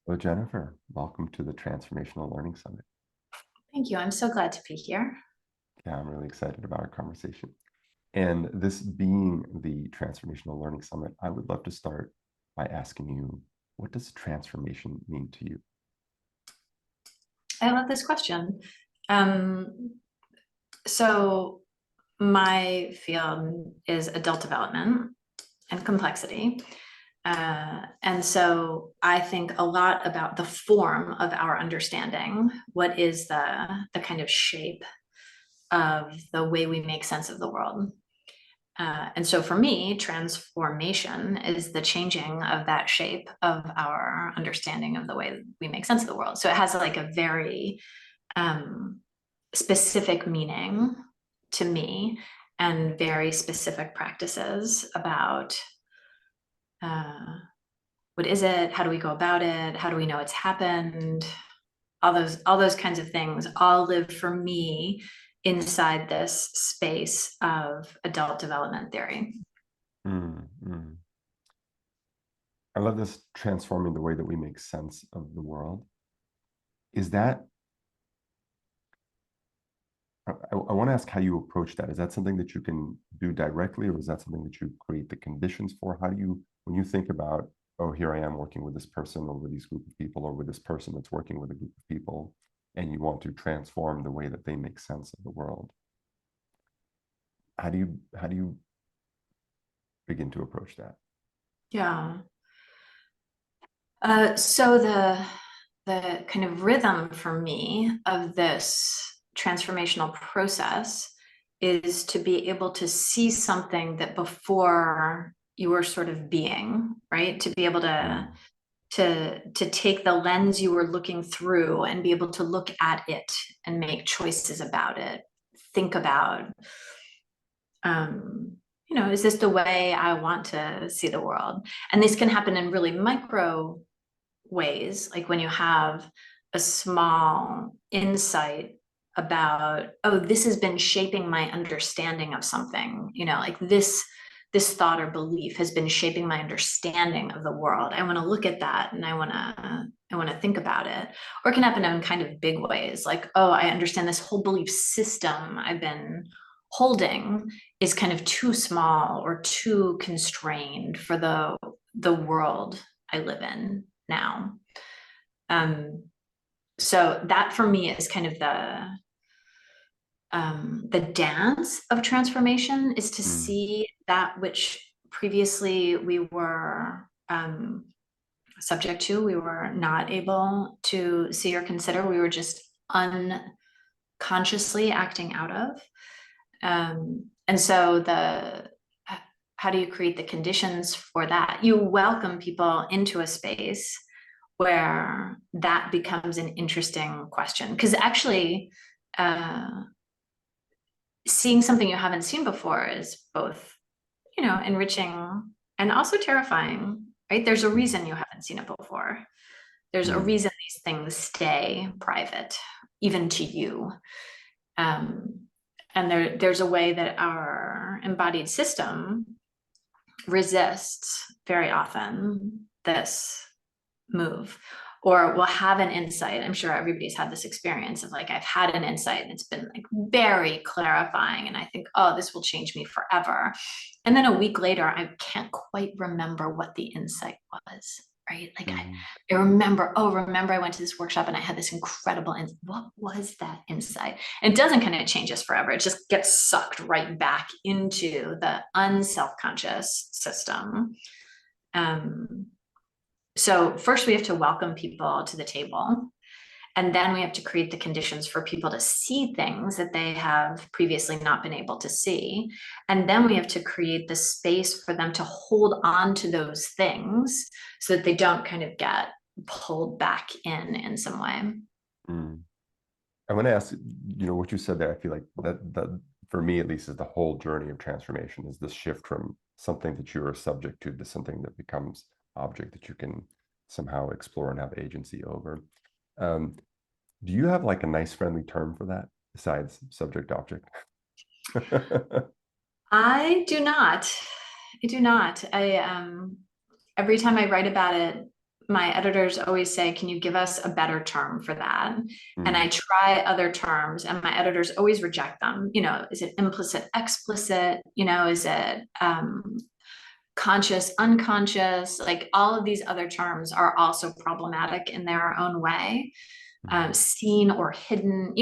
Hello, Jennifer. Welcome to the Transformational Learning Summit. Thank you. I'm so glad to be here. Yeah, I'm really excited about our conversation. And this being the Transformational Learning Summit, I would love to start by asking you, what does transformation mean to you? I love this question. Um, so my field is adult development and complexity. And so I think a lot about the form of our understanding. What is the kind of shape of the way we make sense of the world? And so for me, transformation is the changing of that shape of our understanding of the way we make sense of the world. So it has like a very um, specific meaning to me and very specific practices about uh, what is it, how do we go about it, how do we know it's happened, all those kinds of things all live for me inside this space of adult development theory. Mm, mm. I love this transforming the way that we make sense of the world. Is that, I want to ask how you approach that. Is that something that you can do directly, or is that something that you create the conditions for? How do you, when you think about, oh, here I am working with this person or with these group of people or with this person that's working with a group of people, and you want to transform the way that they make sense of the world? How do you begin to approach that? Yeah. So the kind of rhythm for me of this transformational process is to be able to see something that before you were sort of being, right? To be able to Mm, to take the lens you were looking through and be able to look at it and make choices about it, think about is this the way I want to see the world? And this can happen in really micro ways, like when you have a small insight about, oh, this has been shaping my understanding of something, like this thought or belief has been shaping my understanding of the world. I want to look at that and I want to think about it. Or it can happen in kind of big ways, like, oh, I understand this whole belief system I've been holding is kind of too small or too constrained for the world I live in now. Um, so that for me is kind of the dance of transformation, is to mm, see that which previously we were subject to, we were not able to see or consider, we were just unconsciously acting out of. And so the how do you create the conditions for that? You welcome people into a space where that becomes an interesting question. Because actually, uh, seeing something you haven't seen before is both, enriching and also terrifying, right? There's a mm, reason you haven't seen it before. There's a mm, reason these things stay private, even to you. Um, and there's a way that our embodied system resists very often this move, or will have an insight. I'm sure everybody's had this experience of like, I've had an insight and it's been like very clarifying. And I think, oh, this will change me forever. And then a week later, I can't quite remember what the insight was. Right. Like mm, I remember, oh, remember I went to this workshop and I had this incredible, what was that insight? And it doesn't kind of change us forever. It just gets sucked right back into the unself-conscious system. Um, so first we have to welcome people to the table, and then we have to create the conditions for people to see things that they have previously not been able to see. And then we have to create the space for them to hold on to those things so that they don't kind of get pulled back in some way. mm. I want to ask, what you said there. I feel like that for me at least is the whole journey of transformation, is this shift from something that you're subject to something that becomes object that you can somehow explore and have agency over. Um, do you have like a nice friendly term for that besides subject object? I do not. I do not. I every time I write about it, my editors always say, can you give us a better term for that? And Mm, I try other terms and my editors always reject them. Is it implicit, explicit? Is it conscious, unconscious? Like all of these other terms are also problematic in their own way. mm, Seen or hidden,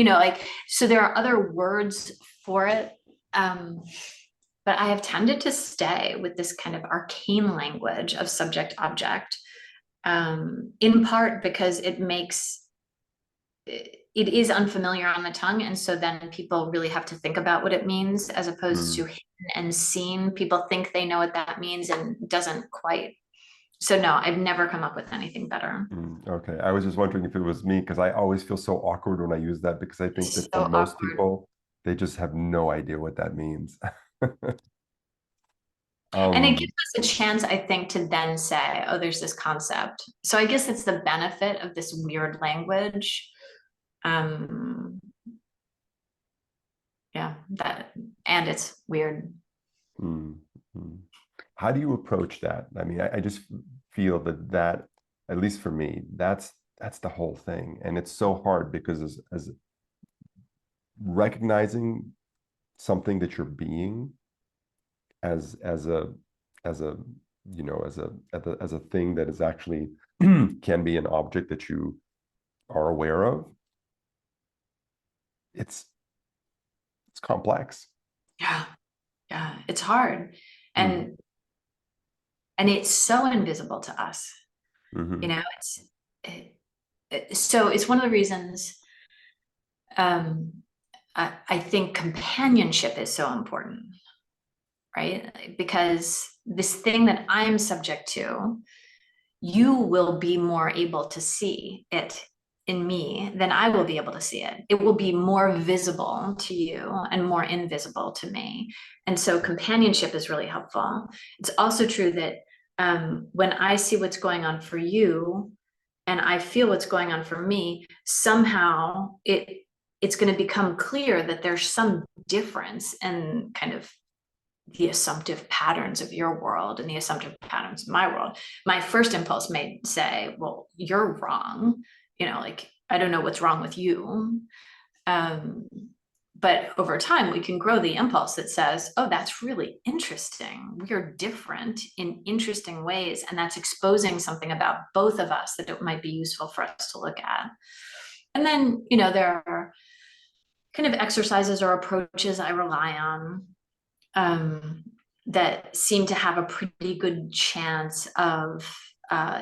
so there are other words for it. But I have tended to stay with this kind of arcane language of subject object, in part because it is unfamiliar on the tongue. And so then people really have to think about what it means as opposed to mm, hidden and seen. People think they know what that means and doesn't quite. So no, I've never come up with anything better. Okay. I was just wondering if it was me because I always feel so awkward when I use that because I think It's that for so most awkward. people, they just have no idea what that means. And it gives Um, us a chance, I think, to then say, oh, there's this concept. So I guess it's the benefit of this weird language. Um, yeah, and it's weird. mm, mm. How do you approach that? I mean, I just feel that, at least for me, that's the whole thing. And it's so hard because as recognizing something that you're being as a as a as a thing that is actually can be an object that you are aware of, it's it's complex. Yeah, yeah, it's hard. Mm, And it's so invisible to us. You hmm know, so it's one of the reasons um I think companionship is so important, right? Because this thing that I'm subject to, you will be more able to see it in me than I will be able to see it. It will be more visible to you and more invisible to me. And so companionship is really helpful. It's also true that when I see what's going on for you and I feel what's going on for me, somehow it's going to become clear that there's some difference in kind of the assumptive patterns of your world and the assumptive patterns of my world. My first impulse may say, well, you're wrong. Like, I don't know what's wrong with you. Um, but over time, we can grow the impulse that says, oh, that's really interesting. We're different in interesting ways. And that's exposing something about both of us that it might be useful for us to look at. And then, there are kind of exercises or approaches I rely on, um, that seem to have a pretty good chance of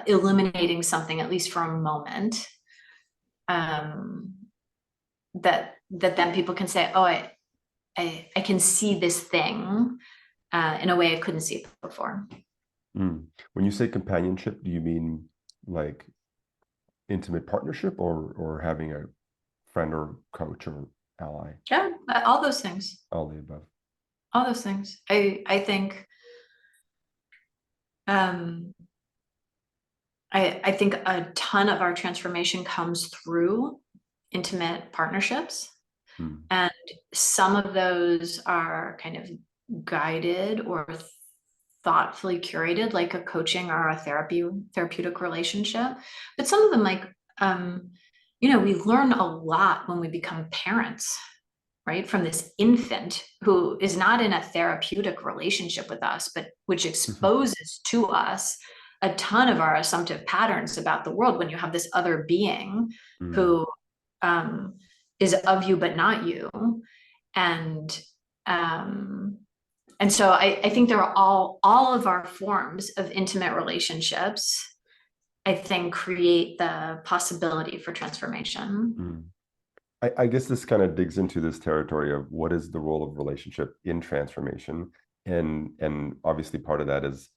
eliminating something, at least for a moment, um, that then people can say, oh, I can see this thing in a way I couldn't see it before. mm. When you say companionship, do you mean like intimate partnership or having a friend or coach or ally? Yeah, all those things. All the above. All those things. I think um, I think a ton of our transformation comes through intimate partnerships. Mm, And some of those are kind of guided or thoughtfully curated, like a coaching or a therapeutic relationship. But some of them, like, we learn a lot when we become parents, right? From this infant who is not in a therapeutic relationship with us, but which exposes to us a ton of our assumptive patterns about the world when you have this other being mm, who um, is of you but not you. And um, and so I think there are all of our forms of intimate relationships, I think, create the possibility for transformation. mm. I guess this kind of digs into this territory of what is the role of relationship in transformation, and obviously part of that is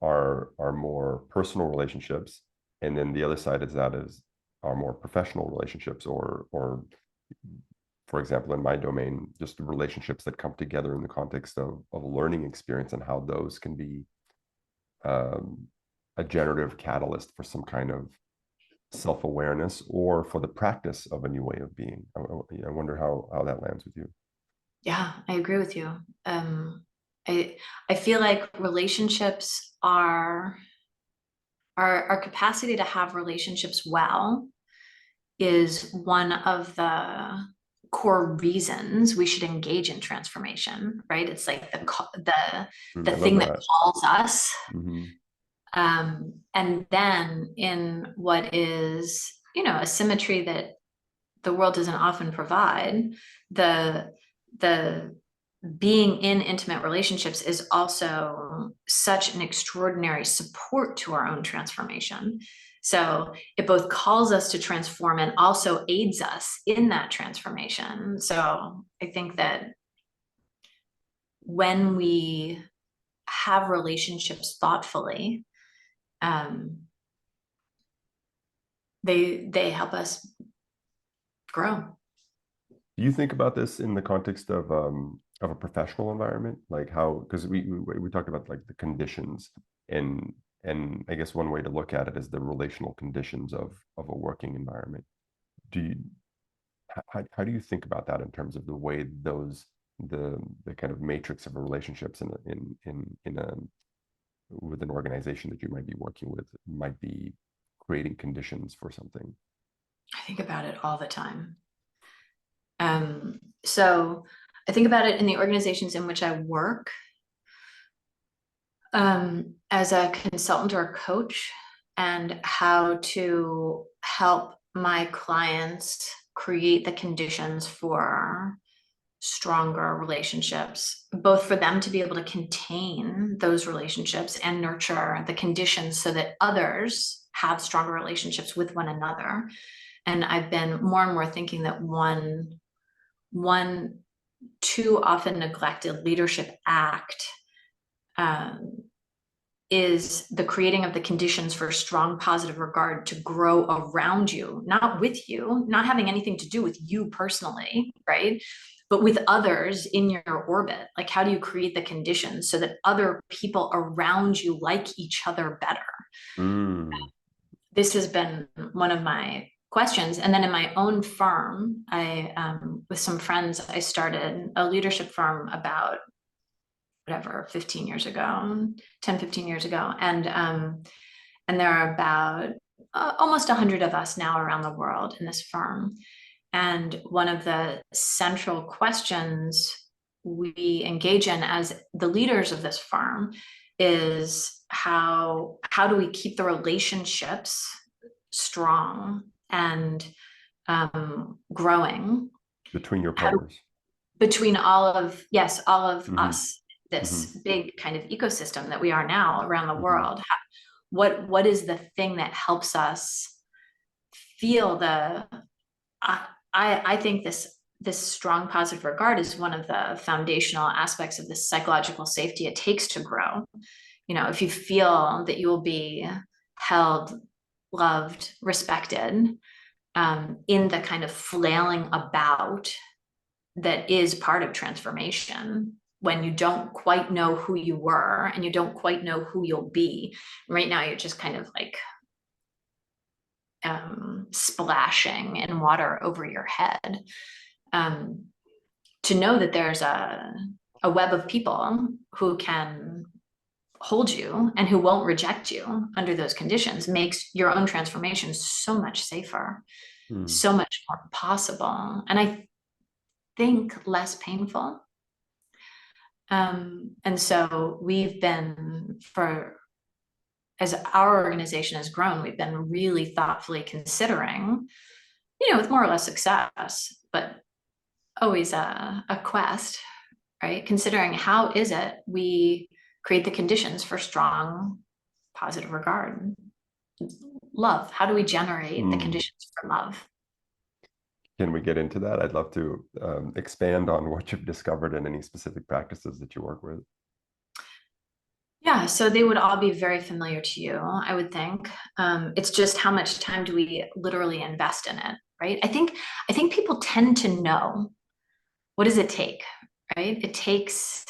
our more personal relationships, and then the other side is that is our more professional relationships, or for example, in my domain, just the relationships that come together in the context of a learning experience and how those can be um, a generative catalyst for some kind of self-awareness or for the practice of a new way of being. I wonder how that lands with you. Yeah, I agree with you. Um, I feel like relationships our capacity to have relationships well is one of the core reasons we should engage in transformation, right? It's like the I love thing that that. calls us. Hmm. And then in what is, a symmetry that the world doesn't often provide, the being in intimate relationships is also such an extraordinary support to our own transformation. So it both calls us to transform and also aids us in that transformation. So I think that when we have relationships thoughtfully, um, they help us grow. Do you think about this in the context of a professional environment, like how, because we talked about like the conditions, and I guess one way to look at it is the relational conditions of a working environment. Do you how do you think about that in terms of the way those the kind of matrix of relationships in a with an organization that you might be working with might be creating conditions for something? I think about it all the time. So I think about it in the organizations in which I work, as a consultant or a coach, and how to help my clients create the conditions for stronger relationships, both for them to be able to contain those relationships and nurture the conditions so that others have stronger relationships with one another. And I've been more and more thinking that one too often neglected leadership act, um, is the creating of the conditions for strong positive regard to grow around you, not with you, not having anything to do with you personally, right? But with others in your orbit. Like, how do you create the conditions so that other people around you like each other better? Mm. This has been one of my questions. And then in my own firm, with some friends, I started a leadership firm about whatever, 15 years ago, 10, 15 years ago. And there are about almost 100 of us now around the world in this firm. And one of the central questions we engage in as the leaders of this firm is how do we keep the relationships strong and growing Between your how, partners. between all of Hmm. us, Hmm. this big kind of ecosystem that we are now around the Hmm. world. What is the thing that helps us feel I think this strong positive regard is one of the foundational aspects of the psychological safety it takes to grow. If you feel that you will be held, loved, respected, in the kind of flailing about that is part of transformation, when you don't quite know who you were and you don't quite know who you'll be. Right now, you're just kind of like splashing in water over your head. Um, to know that there's a web of people who can hold you and who won't reject you under those conditions makes your own transformation so much safer, Mm. so much more possible, and I think less painful. And so we've been, as our organization has grown, we've been really thoughtfully considering, with more or less success, but always a quest, right? Considering how is it we create the conditions for strong, positive regard, love. How do we generate the Mm. conditions for love? Can we get into that? I'd love to expand on what you've discovered and any specific practices that you work with. Yeah, so they would all be very familiar to you, I would think. It's just how much time do we literally invest in it, right? I think people tend to know, what does it take, right? It takes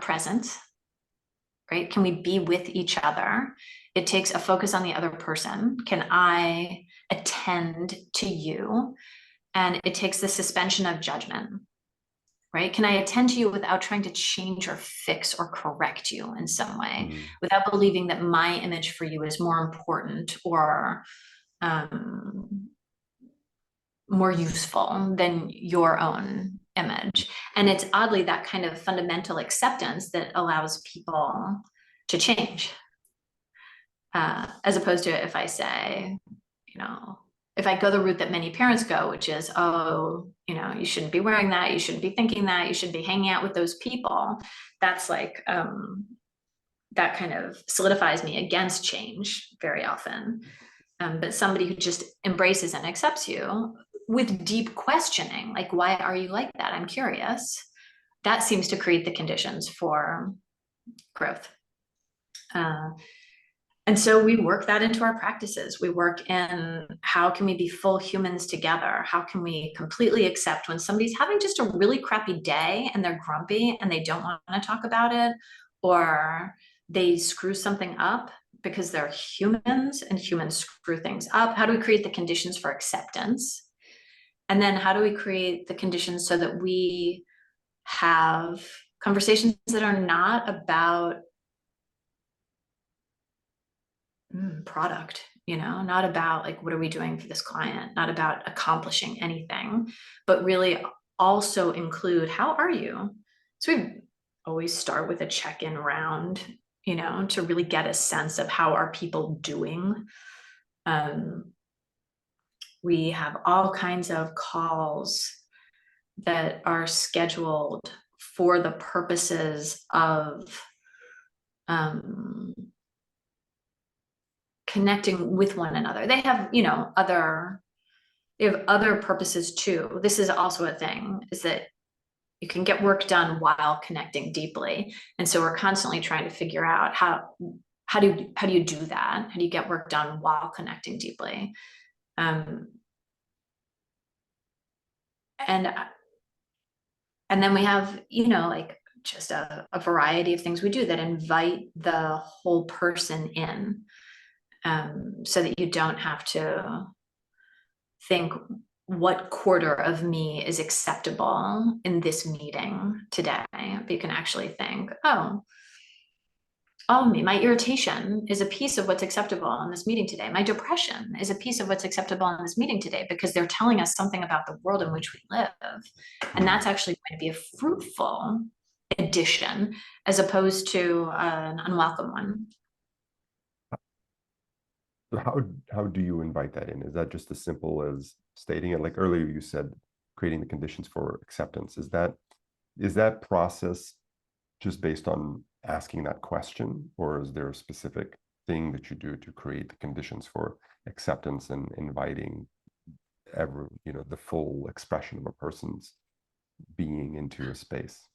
presence, right? Can we be with each other? It takes a focus on the other person. Can I attend to you? And it takes the suspension of judgment. right? Can I attend to you without trying to change or fix or correct you in some way, without believing that my image for you is more important or more useful than your own image? And it's oddly that kind of fundamental acceptance that allows people to change. As opposed to if I say, if I go the route that many parents go, which is, oh, you shouldn't be wearing that, you shouldn't be thinking that, you should be hanging out with those people. That's like, that kind of solidifies me against change very often. But somebody who just embraces and accepts you with deep questioning, like, why are you like that? I'm curious. That seems to create the conditions for growth. And so we work that into our practices. We work in how can we be full humans together? How can we completely accept when somebody's having just a really crappy day and they're grumpy and they don't want to talk about it, or they screw something up, because they're humans and humans screw things up. How do we create the conditions for acceptance? And then how do we create the conditions so that we have conversations that are not about product, not about like, what are we doing for this client, not about accomplishing anything, but really also include, how are you? So we always start with a check-in round, to really get a sense of how are people doing. We have all kinds of calls that are scheduled for the purposes of connecting with one another. They have, other purposes too. This is also a thing, is that you can get work done while connecting deeply. And so we're constantly trying to figure out how do you do that? How do you get work done while connecting deeply? And then we have, like just a variety of things we do that invite the whole person in, so that you don't have to think what quarter of me is acceptable in this meeting today. But you can actually think, oh, all of me, my irritation is a piece of what's acceptable in this meeting today. My depression is a piece of what's acceptable in this meeting today, because they're telling us something about the world in which we live. And that's actually going to be a fruitful addition as opposed to an unwelcome one. How do you invite that in? Is that just as simple as stating it? Like earlier you said, creating the conditions for acceptance. Is that process just based on asking that question, or is there a specific thing that you do to create the conditions for acceptance and inviting the full expression of a person's being into a space?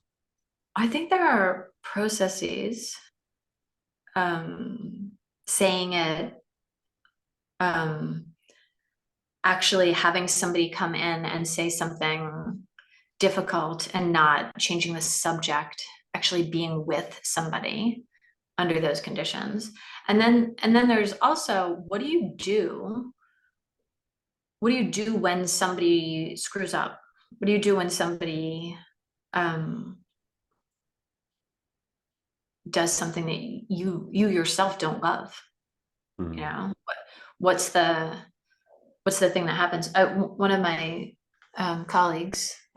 I think there are processes. Saying it, actually having somebody come in and say something difficult and not changing the subject, actually being with somebody under those conditions. And then there's also, what do you do when somebody screws up? What do you do when somebody does something that you yourself don't love? What's the thing that happens? One of my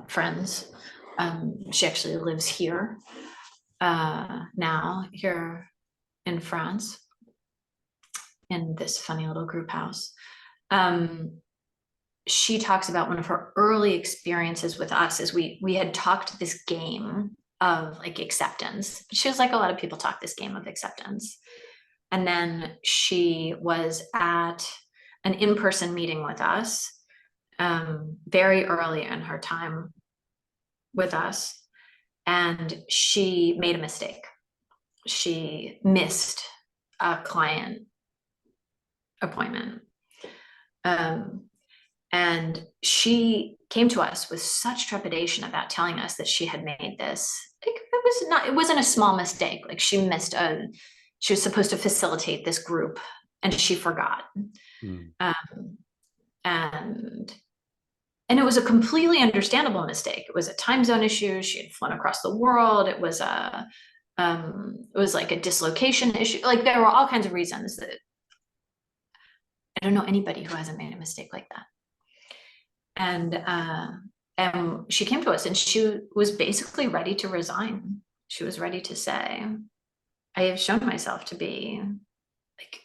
friends, she actually lives here now, here in France, in this funny little group house. She talks about one of her early experiences with us is we had talked this game of like acceptance. She was like, a lot of people talk this game of acceptance. And then she was at an in-person meeting with us very early in her time with us. And she made a mistake. She missed a client appointment. And she came to us with such trepidation about telling us that she had made this. It wasn't a small mistake. Like she was supposed to facilitate this group and she forgot. And and it was a completely understandable mistake. It was a time zone issue. She had flown across the world. It was like a dislocation issue. Like there were all kinds of reasons that I don't know anybody who hasn't made a mistake like that. And she came to us and she was basically ready to resign. She was ready to say, I have shown myself to be like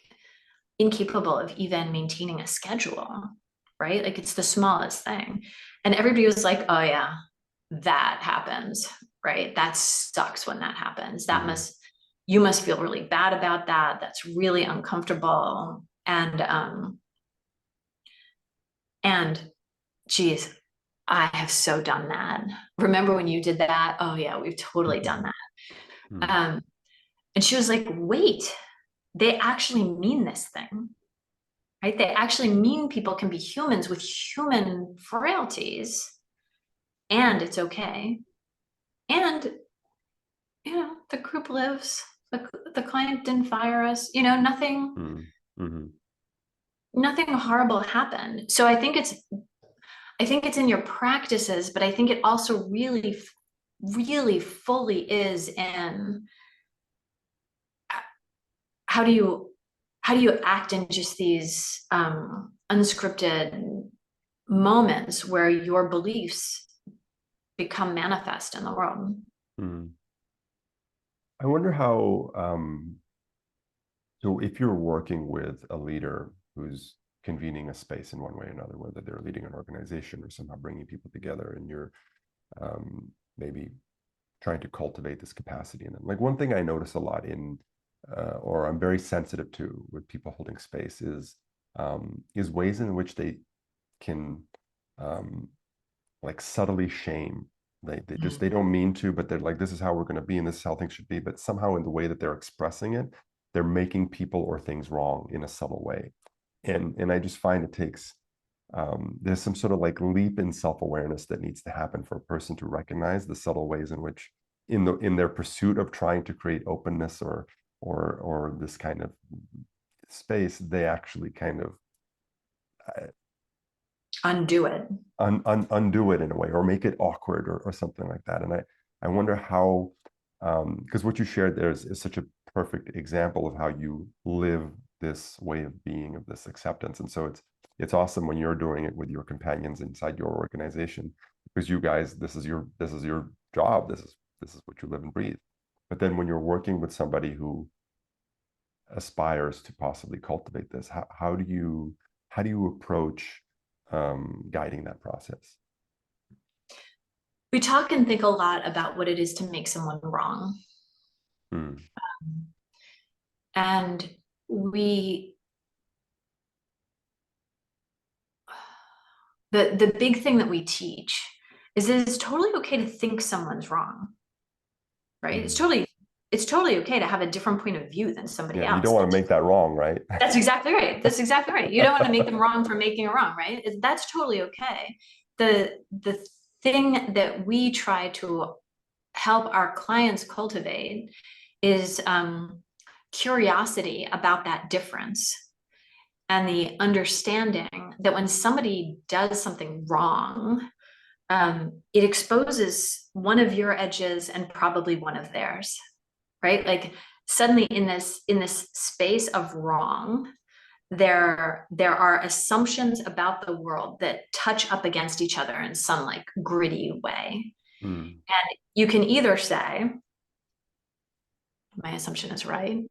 incapable of even maintaining a schedule, right? Like it's the smallest thing. And everybody was like, oh yeah, that happens, right? That sucks when that happens. You must feel really bad about that. That's really uncomfortable. And geez, I have so done that. Remember when you did that? Oh yeah, we've totally done that. And she was like, wait, they actually mean this thing, right? They actually mean people can be humans with human frailties, and it's okay. And, the group lives, the client didn't fire us, nothing, nothing horrible happened. So I think it's in your practices, but I think it also really, really fully is in how do you act in just these unscripted moments where your beliefs become manifest in the world. I wonder how, so if you're working with a leader who's convening a space in one way or another, whether they're leading an organization or somehow bringing people together, and you're maybe trying to cultivate this capacity in them. Like one thing I notice a lot or I'm very sensitive to with people holding space is ways in which they can like subtly shame. They don't mean to, but they're like, this is how we're going to be and this is how things should be. But somehow in the way that they're expressing it, they're making people or things wrong in a subtle way. And I just find it takes there's some sort of like leap in self-awareness that needs to happen for a person to recognize the subtle ways in which in their pursuit of trying to create openness or this kind of space, they actually kind of undo it undo it in a way, or make it awkward or something like that. And I wonder how, because what you shared there is such a perfect example of how you live this way of being, of this acceptance. And so it's awesome when you're doing it with your companions inside your organization, because you guys, this is your job, this is what you live and breathe. But then when you're working with somebody who aspires to possibly cultivate this, how do you approach guiding that process? We talk and think a lot about what it is to make someone wrong. And the big thing that we teach is that it's totally okay to think someone's wrong, right? It's totally okay to have a different point of view than somebody else. You don't want to make that wrong, right? That's exactly right. That's exactly right. You don't want to make them wrong for making it wrong, right? That's totally okay. The thing that we try to help our clients cultivate is curiosity about that difference, and the understanding that when somebody does something wrong, it exposes one of your edges and probably one of theirs, right? Like suddenly in this space of wrong, there are assumptions about the world that touch up against each other in some like gritty way. And you can either say, my assumption is right,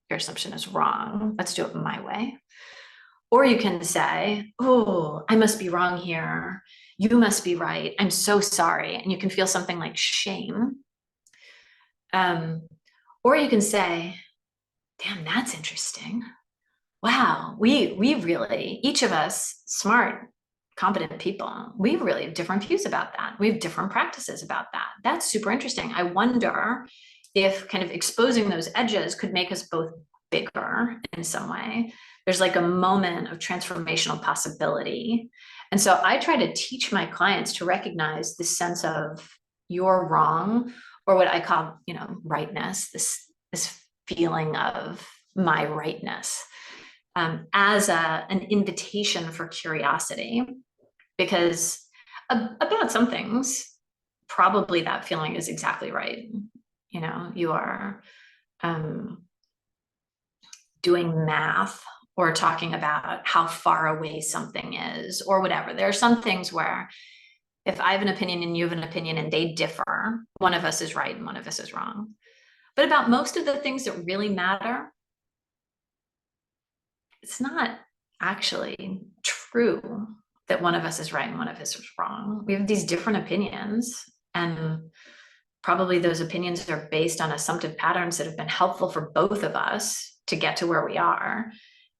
your assumption is wrong, let's do it my way. Or you can say, oh, I must be wrong here, you must be right, I'm so sorry. And you can feel something like shame. Or you can say, damn, that's interesting. Wow, we really, each of us smart, competent people, we really have different views about that. We have different practices about that. That's super interesting. I wonder if kind of exposing those edges could make us both bigger in some way. There's like a moment of transformational possibility. And so I try to teach my clients to recognize this sense of you're wrong, or what I call, rightness, this feeling of my rightness, as an invitation for curiosity. Because About some things, probably that feeling is exactly right. You know, you are doing math or talking about how far away something is or whatever. There are some things where if I have an opinion and you have an opinion and they differ, one of us is right and one of us is wrong. But about most of the things that really matter, it's not actually true that one of us is right and one of us is wrong. We have these different opinions, and probably those opinions are based on assumptive patterns that have been helpful for both of us to get to where we are,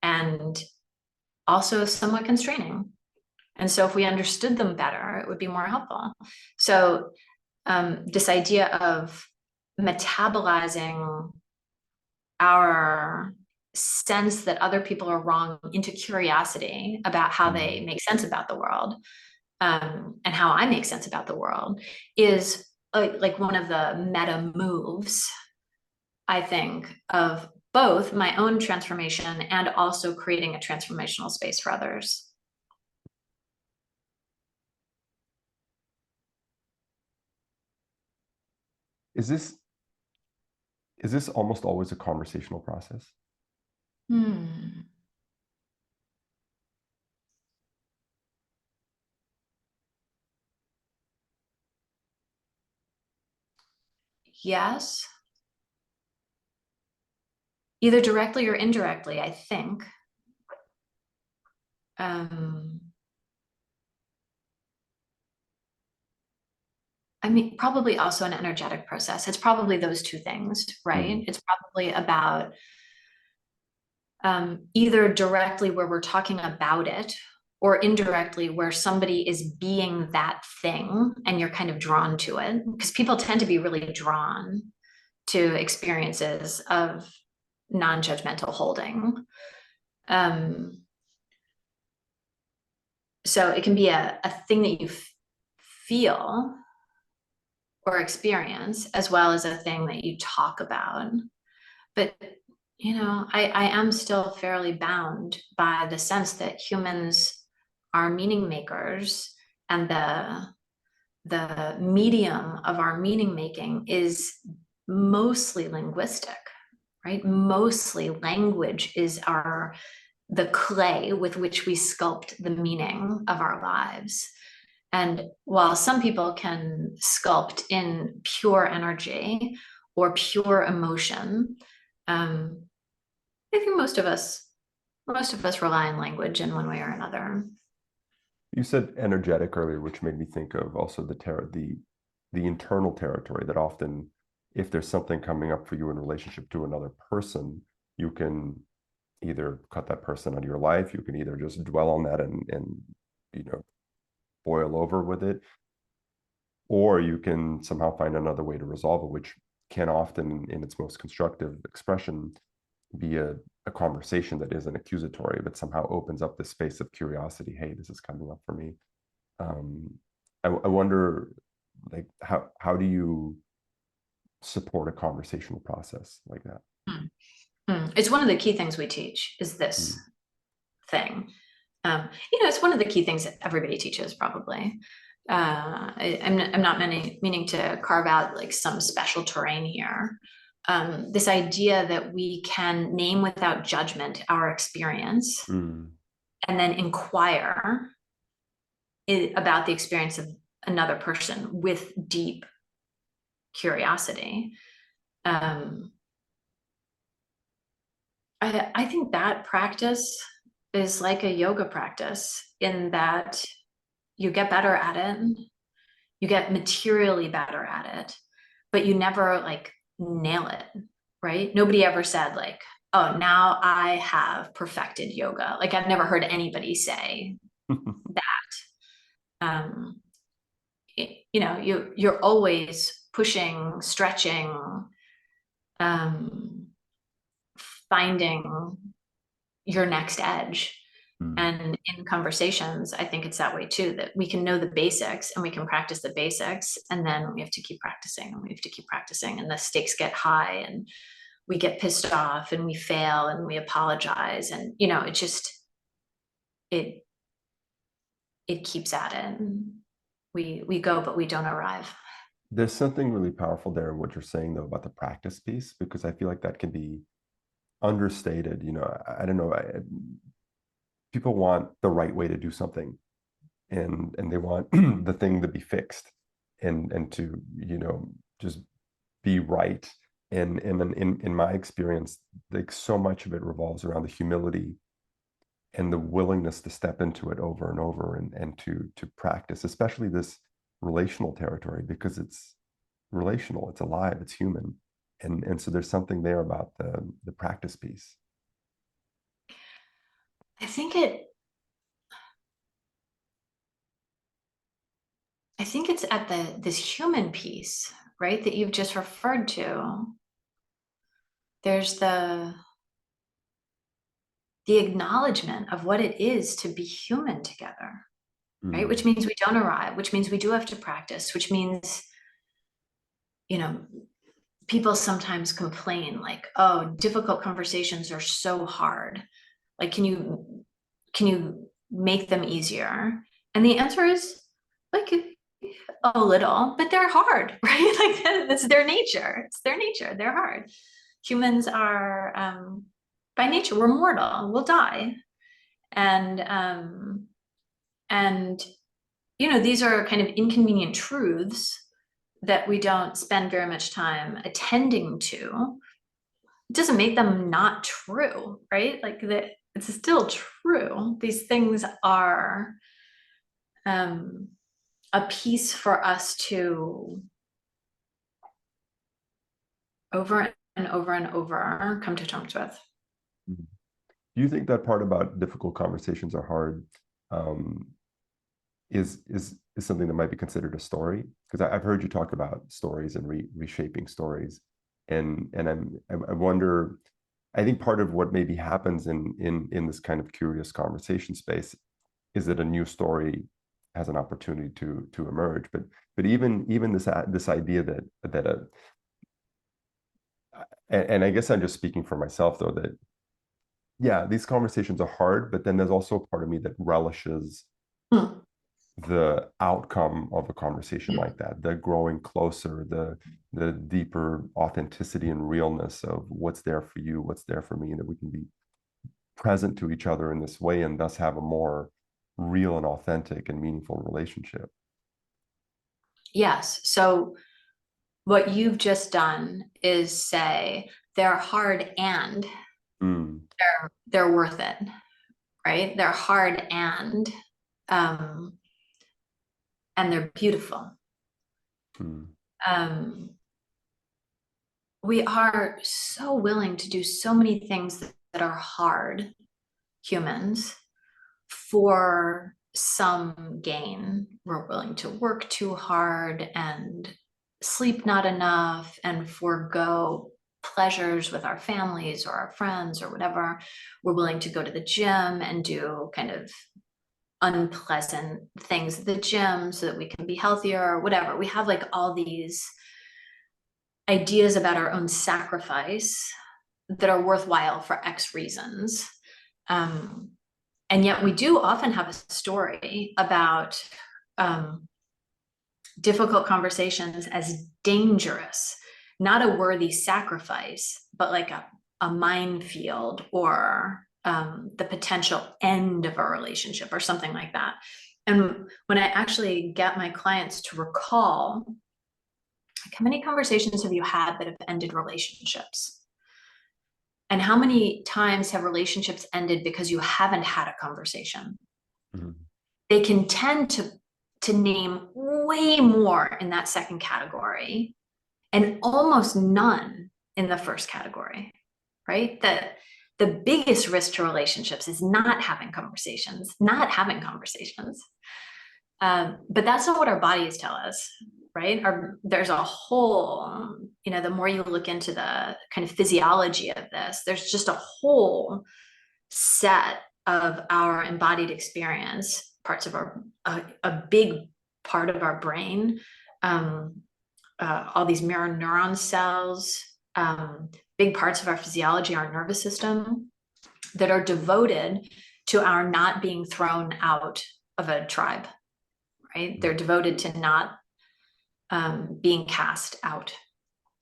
and also somewhat constraining. And so if we understood them better, it would be more helpful. So this idea of metabolizing our sense that other people are wrong into curiosity about how they make sense about the world, and how I make sense about the world, is like one of the meta moves, I think, of both my own transformation and also creating a transformational space for others. Is this almost always a conversational process? Hmm. Yes, either directly or indirectly, I think. Um, I mean, probably also an energetic process. It's probably those two things, right? It's probably about either directly where we're talking about it, or indirectly where somebody is being that thing and you're kind of drawn to it. Because people tend to be really drawn to experiences of non-judgmental holding. So it can be a thing that you feel or experience, as well as a thing that you talk about. But you know, I am still fairly bound by the sense that humans are meaning makers, and the medium of our meaning making is mostly linguistic, right? Mostly language is the clay with which we sculpt the meaning of our lives. And while some people can sculpt in pure energy or pure emotion, I think most of us rely on language in one way or another. You said energetic earlier, which made me think of also the internal territory that often, if there's something coming up for you in relationship to another person, you can either cut that person out of your life, you can either just dwell on that and you know, boil over with it, or you can somehow find another way to resolve it, which can often, in its most constructive expression, be a conversation that isn't accusatory, but somehow opens up the space of curiosity. Hey, this is coming up for me. I wonder, like, how do you support a conversational process like that? It's one of the key things we teach is this Mm. thing. It's one of the key things that everybody teaches probably. I'm not meaning to carve out like some special terrain here. This idea that we can name without judgment our experience Mm. and then inquire about the experience of another person with deep curiosity. I think that practice is like a yoga practice in that you get better at it, you get materially better at it, but you never like nail it, right? Nobody ever said like, oh, now I have perfected yoga. Like I've never heard anybody say that. Um, you're always pushing, stretching, um, finding your next edge. Mm. And in conversations, I think it's that way too, that we can know the basics and we can practice the basics, and then we have to keep practicing and we have to keep practicing, and the stakes get high and we get pissed off and we fail and we apologize, and it just it keeps at it. we go, but we don't arrive. There's something really powerful there in what you're saying though about the practice piece, because I feel like that can be understated. I don't know. People want the right way to do something, and they want the thing to be fixed, and to just be right. And in my experience, like so much of it revolves around the humility and the willingness to step into it over and over, and to practice, especially this relational territory, because it's relational, it's alive, it's human. And so there's something there about the practice piece. I think it I think it's at this human piece, right, that you've just referred to. There's the acknowledgement of what it is to be human together, right? Which means we don't arrive, which means we do have to practice, which means, people sometimes complain like, oh, difficult conversations are so hard. Like, can you make them easier? And the answer is like a little, but they're hard, right? Like that's their nature. It's their nature. They're hard. Humans are, by nature, we're mortal. We'll die, and these are kind of inconvenient truths that we don't spend very much time attending to. It doesn't make them not true, right? Like that, it's still true. These things are a piece for us to over and over and over come to terms with. Do you think that part about difficult conversations are hard is something that might be considered a story? Because I've heard you talk about stories and reshaping stories, and I wonder. I think part of what maybe happens in this kind of curious conversation space is that a new story has an opportunity to emerge. But even this idea that and I guess I'm just speaking for myself though, that yeah, these conversations are hard, but then there's also a part of me that relishes the outcome of a conversation like that, the growing closer, the deeper authenticity and realness of what's there for you, what's there for me, that we can be present to each other in this way and thus have a more real and authentic and meaningful relationship. Yes. So what you've just done is say they're hard and they're worth it, right? They're hard and they're beautiful. We are so willing to do so many things that are hard, humans, for some gain. We're willing to work too hard and sleep not enough and forego pleasures with our families or our friends or whatever. We're willing to go to the gym and do kind of unpleasant things at the gym so that we can be healthier or whatever. We have like all these ideas about our own sacrifice that are worthwhile for X reasons. And yet we do often have a story about difficult conversations as dangerous, not a worthy sacrifice, but like a minefield or the potential end of a relationship or something like that. And when I actually get my clients to recall, like, how many conversations have you had that have ended relationships? And how many times have relationships ended because you haven't had a conversation? They can tend to name way more in that second category and almost none in the first category, right? The biggest risk to relationships is not having conversations. But that's not what our bodies tell us, right? There's a whole, the more you look into the kind of physiology of this, there's just a whole set of our embodied experience, parts of a big part of our brain, all these mirror neuron cells, big parts of our physiology, our nervous system, that are devoted to our not being thrown out of a tribe, right? They're devoted to not being cast out.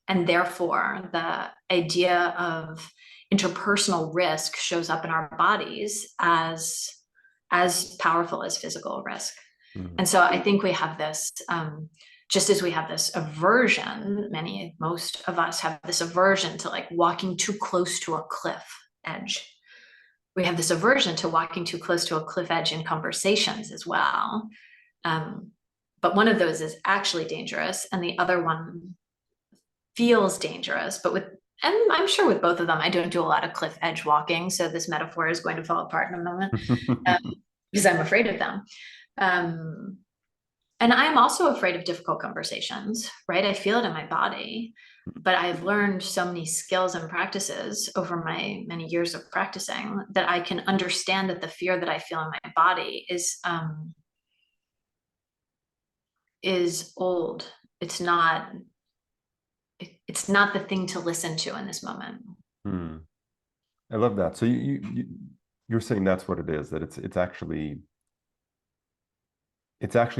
And therefore, the idea of interpersonal risk shows up in our bodies as powerful as physical risk. And so I think we have this, just as we have this aversion, most of us have this aversion to like walking too close to a cliff edge. We have this aversion to walking too close to a cliff edge in conversations as well. But one of those is actually dangerous, and the other one feels dangerous. And I'm sure with both of them, I don't do a lot of cliff edge walking, so this metaphor is going to fall apart in a moment because I'm afraid of them. And I'm also afraid of difficult conversations, right? I feel it in my body, but I've learned so many skills and practices over my many years of practicing that I can understand that the fear that I feel in my body is old. It's not the thing to listen to in this moment. I love that. So you're saying that's what it is, that it's actually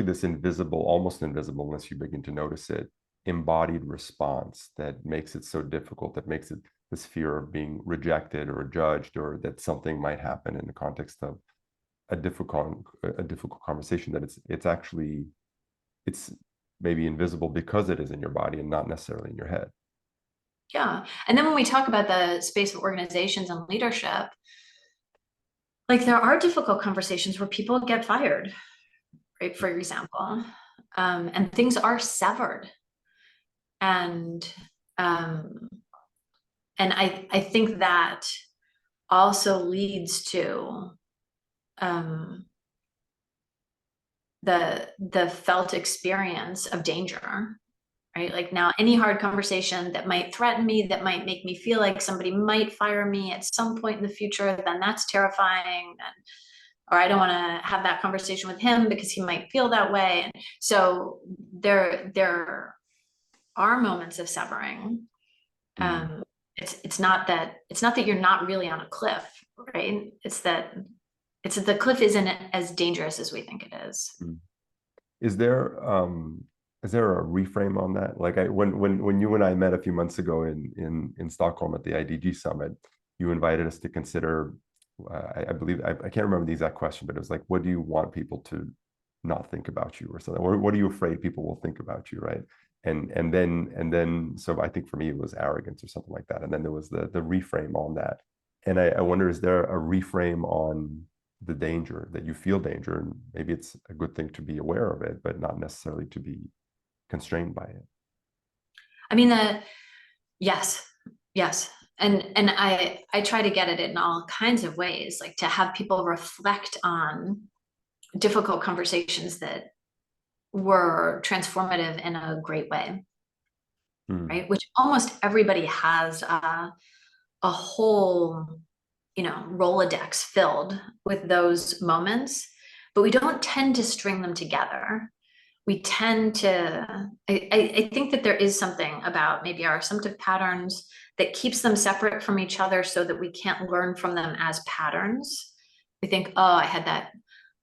this invisible, almost invisible, unless you begin to notice it, embodied response that makes it so difficult, that makes it this fear of being rejected or judged, or that something might happen in the context of a difficult conversation, that it's maybe invisible because it is in your body and not necessarily in your head. Yeah. And then when we talk about the space of organizations and leadership, like there are difficult conversations where people get fired, right? For example, and things are severed. And I think that also leads to the felt experience of danger, right? Like now, any hard conversation that might threaten me, that might make me feel like somebody might fire me at some point in the future, then that's terrifying. Or I don't want to have that conversation with him because he might feel that way. And so there are moments of severing. It's not that you're not really on a cliff, right? It's that the cliff isn't as dangerous as we think it is. Is there a reframe on that? Like when you and I met a few months ago in Stockholm at the IDG summit, you invited us to consider, I believe, I can't remember the exact question, but it was like, what do you want people to not think about you or something? Or what are you afraid people will think about you, right? And then so I think for me it was arrogance or something like that. And then there was the reframe on that. And I wonder, is there a reframe on the danger, that you feel danger, and maybe it's a good thing to be aware of it, but not necessarily to be constrained by it? I mean, yes. And I try to get it in all kinds of ways, like to have people reflect on difficult conversations that were transformative in a great way, right? Which almost everybody has a whole, Rolodex filled with those moments, but we don't tend to string them together. We tend to, I think that there is something about maybe our assumptive patterns that keeps them separate from each other so that we can't learn from them as patterns. We think, oh, I had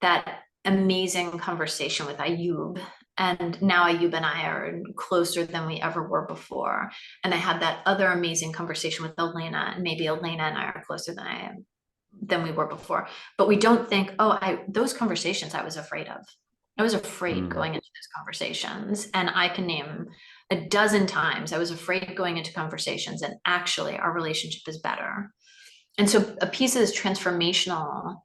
that amazing conversation with Ayub, and now Ayub and I are closer than we ever were before. And I had that other amazing conversation with Elena, and maybe Elena and I are closer than we were before. But we don't think, oh, those conversations I was afraid of. I was afraid going into those conversations, and I can name a dozen times I was afraid going into conversations, and actually our relationship is better. And so a piece of this transformational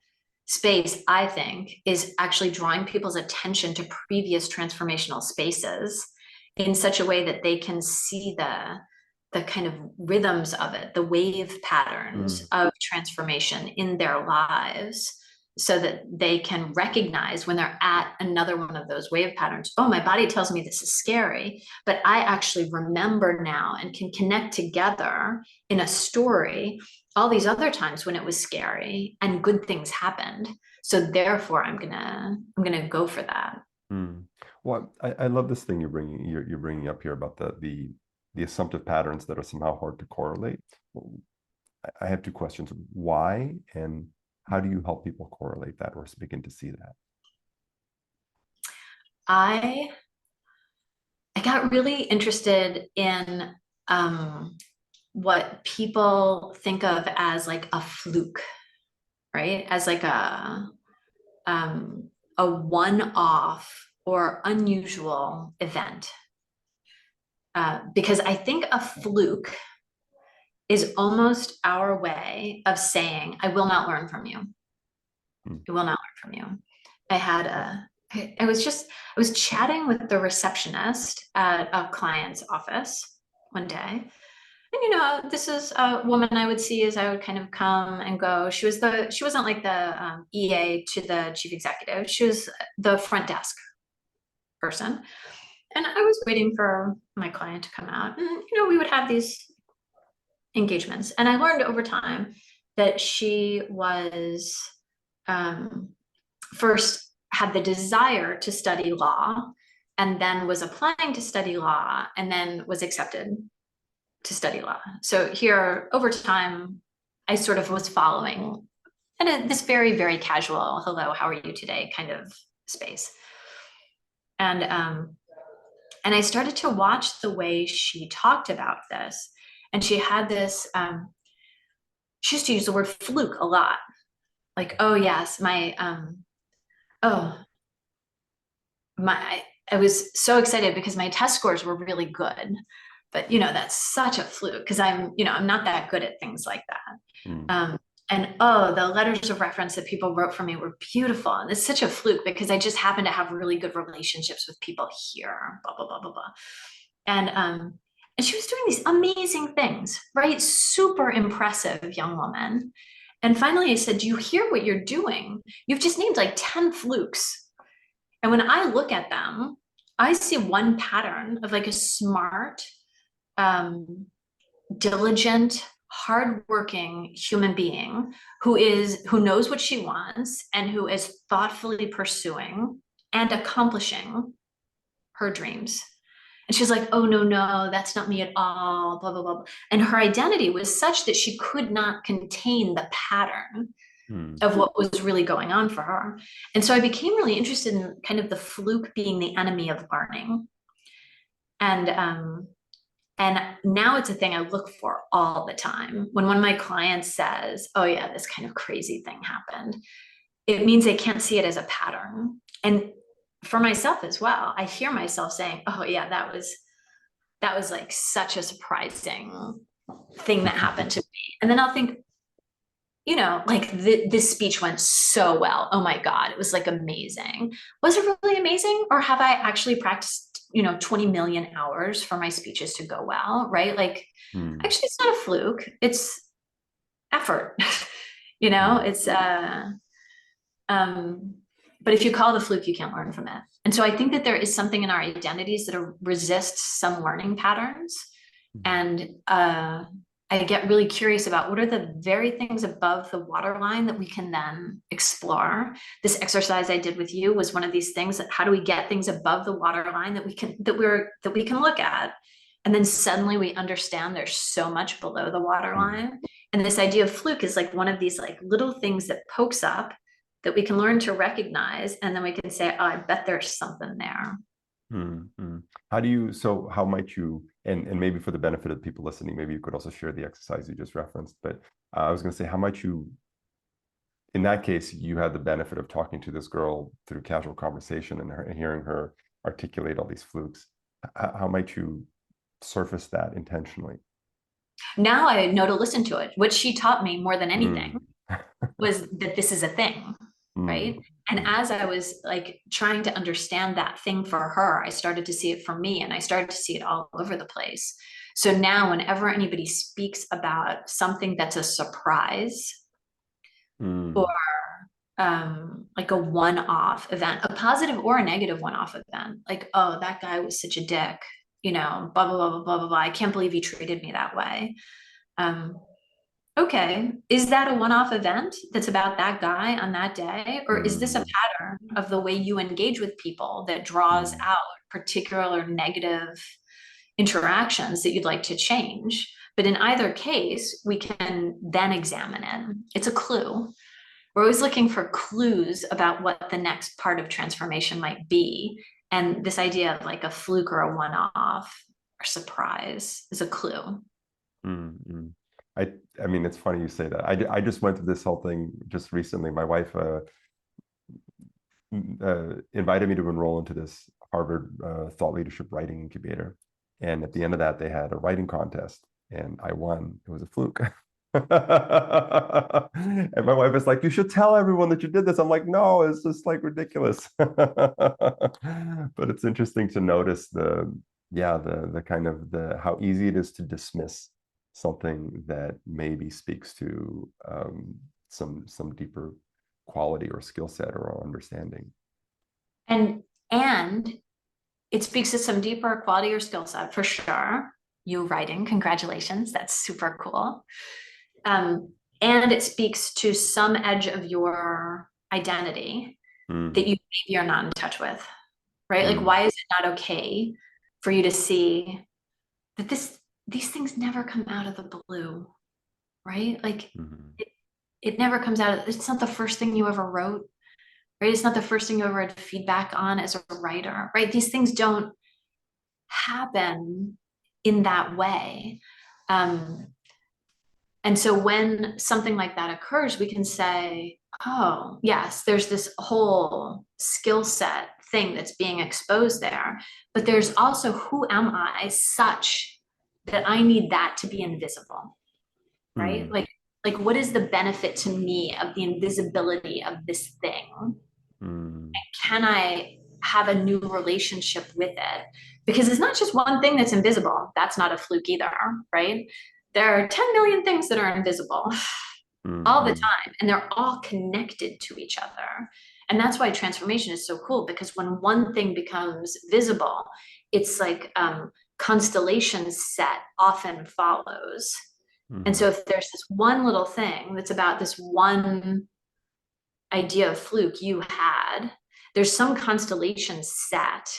space, I think, is actually drawing people's attention to previous transformational spaces in such a way that they can see the kind of rhythms of it, the wave patterns of transformation in their lives, so that they can recognize when they're at another one of those wave patterns, oh, my body tells me this is scary, but I actually remember now and can connect together in a story all these other times when it was scary and good things happened. So therefore I'm gonna go for that. Well, I love this thing you're bringing up here about the assumptive patterns that are somehow hard to correlate. I have two questions. Why, and how do you help people correlate that or begin to see that? I got really interested in what people think of as like a fluke, right? As like a one-off or unusual event. Because I think a fluke is almost our way of saying, I will not learn from you. Mm. I will not learn from you. I was chatting with the receptionist at a client's office one day. And this is a woman I would see as I would kind of come and go. She wasn't like the EA to the chief executive. She was the front desk person. And I was waiting for my client to come out. And, we would have these engagements. And I learned over time that she was first had the desire to study law, and then was applying to study law, and then was accepted to study law. So here, over time, I sort of was following and this very, very casual, hello, how are you today kind of space. And I started to watch the way she talked about this. And she had this, she used to use the word fluke a lot. Like, oh yes, I was so excited because my test scores were really good. But that's such a fluke because I'm not that good at things like that. Mm. And the letters of reference that people wrote for me were beautiful. And it's such a fluke because I just happen to have really good relationships with people here, blah, blah, blah, blah, blah. And she was doing these amazing things, right? Super impressive young woman. And finally I said, do you hear what you're doing? You've just named like 10 flukes. And when I look at them, I see one pattern of like a smart, diligent, hardworking human being who knows what she wants and who is thoughtfully pursuing and accomplishing her dreams. And she's like, oh, no, that's not me at all, blah, blah, blah. And her identity was such that she could not contain the pattern of what was really going on for her. And so I became really interested in kind of the fluke being the enemy of learning. And now it's a thing I look for all the time. When one of my clients says, oh yeah, this kind of crazy thing happened, it means they can't see it as a pattern. And for myself as well, I hear myself saying, oh yeah, that was like such a surprising thing that happened to me. And then I'll think, like this speech went so well. Oh my God, it was like amazing. Was it really amazing? Or have I actually practiced 20 million hours for my speeches to go well, right? Like, actually, it's not a fluke. It's effort. It's but if you call it a fluke, you can't learn from it. And so I think that there is something in our identities that resists some learning patterns. And I get really curious about what are the very things above the waterline that we can then explore. This exercise I did with you was one of these things. That how do we get things above the waterline that we can look at? And then suddenly we understand there's so much below the waterline. And this idea of fluke is like one of these like little things that pokes up that we can learn to recognize. And then we can say, oh, I bet there's something there. How might you, and maybe for the benefit of people listening, maybe you could also share the exercise you just referenced, but I was going to say, how might you, in that case, you had the benefit of talking to this girl through casual conversation and hearing her articulate all these flukes. How might you surface that intentionally? Now I know to listen to it. What she taught me more than anything was that this is a thing, right? And as I was like trying to understand that thing for her, I started to see it for me, and I started to see it all over the place. So now whenever anybody speaks about something that's a surprise or like a one-off event, a positive or a negative one-off event, like, oh, that guy was such a dick, blah, blah, blah, blah, blah, blah, blah. I can't believe he treated me that way. Okay, is that a one-off event that's about that guy on that day? Or is this a pattern of the way you engage with people that draws out particular negative interactions that you'd like to change? But in either case, we can then examine it. It's a clue. We're always looking for clues about what the next part of transformation might be. And this idea of like a fluke or a one-off or surprise is a clue. Mm-hmm. I mean, it's funny you say that. I just went through this whole thing just recently. My wife invited me to enroll into this Harvard thought leadership writing incubator. And at the end of that, they had a writing contest, and I won. It was a fluke. And my wife is like, "You should tell everyone that you did this." I'm like, "No, it's just like ridiculous." But it's interesting to notice the kind of the how easy it is to dismiss something that maybe speaks to some deeper quality or skill set or understanding. And it speaks to some deeper quality or skill set for sure. You writing, congratulations, that's super cool. And it speaks to some edge of your identity that you maybe you're not in touch with, right? Like, why is it not okay for you to see that these things never come out of the blue, right? Like it never comes out of, it's not the first thing you ever wrote, right? It's not the first thing you ever had feedback on as a writer, right? These things don't happen in that way. And so when something like that occurs, we can say, oh, yes, there's this whole skill set thing that's being exposed there. But there's also, who am I such that I need that to be invisible, right? Like what is the benefit to me of the invisibility of this thing? Can I have a new relationship with it? Because it's not just one thing that's invisible. That's not a fluke either, right? There are 10 million things that are invisible all the time, and they're all connected to each other. And that's why transformation is so cool, because when one thing becomes visible, it's like constellation set often follows. And so if there's this one little thing that's about this one idea of fluke you had, there's some constellation set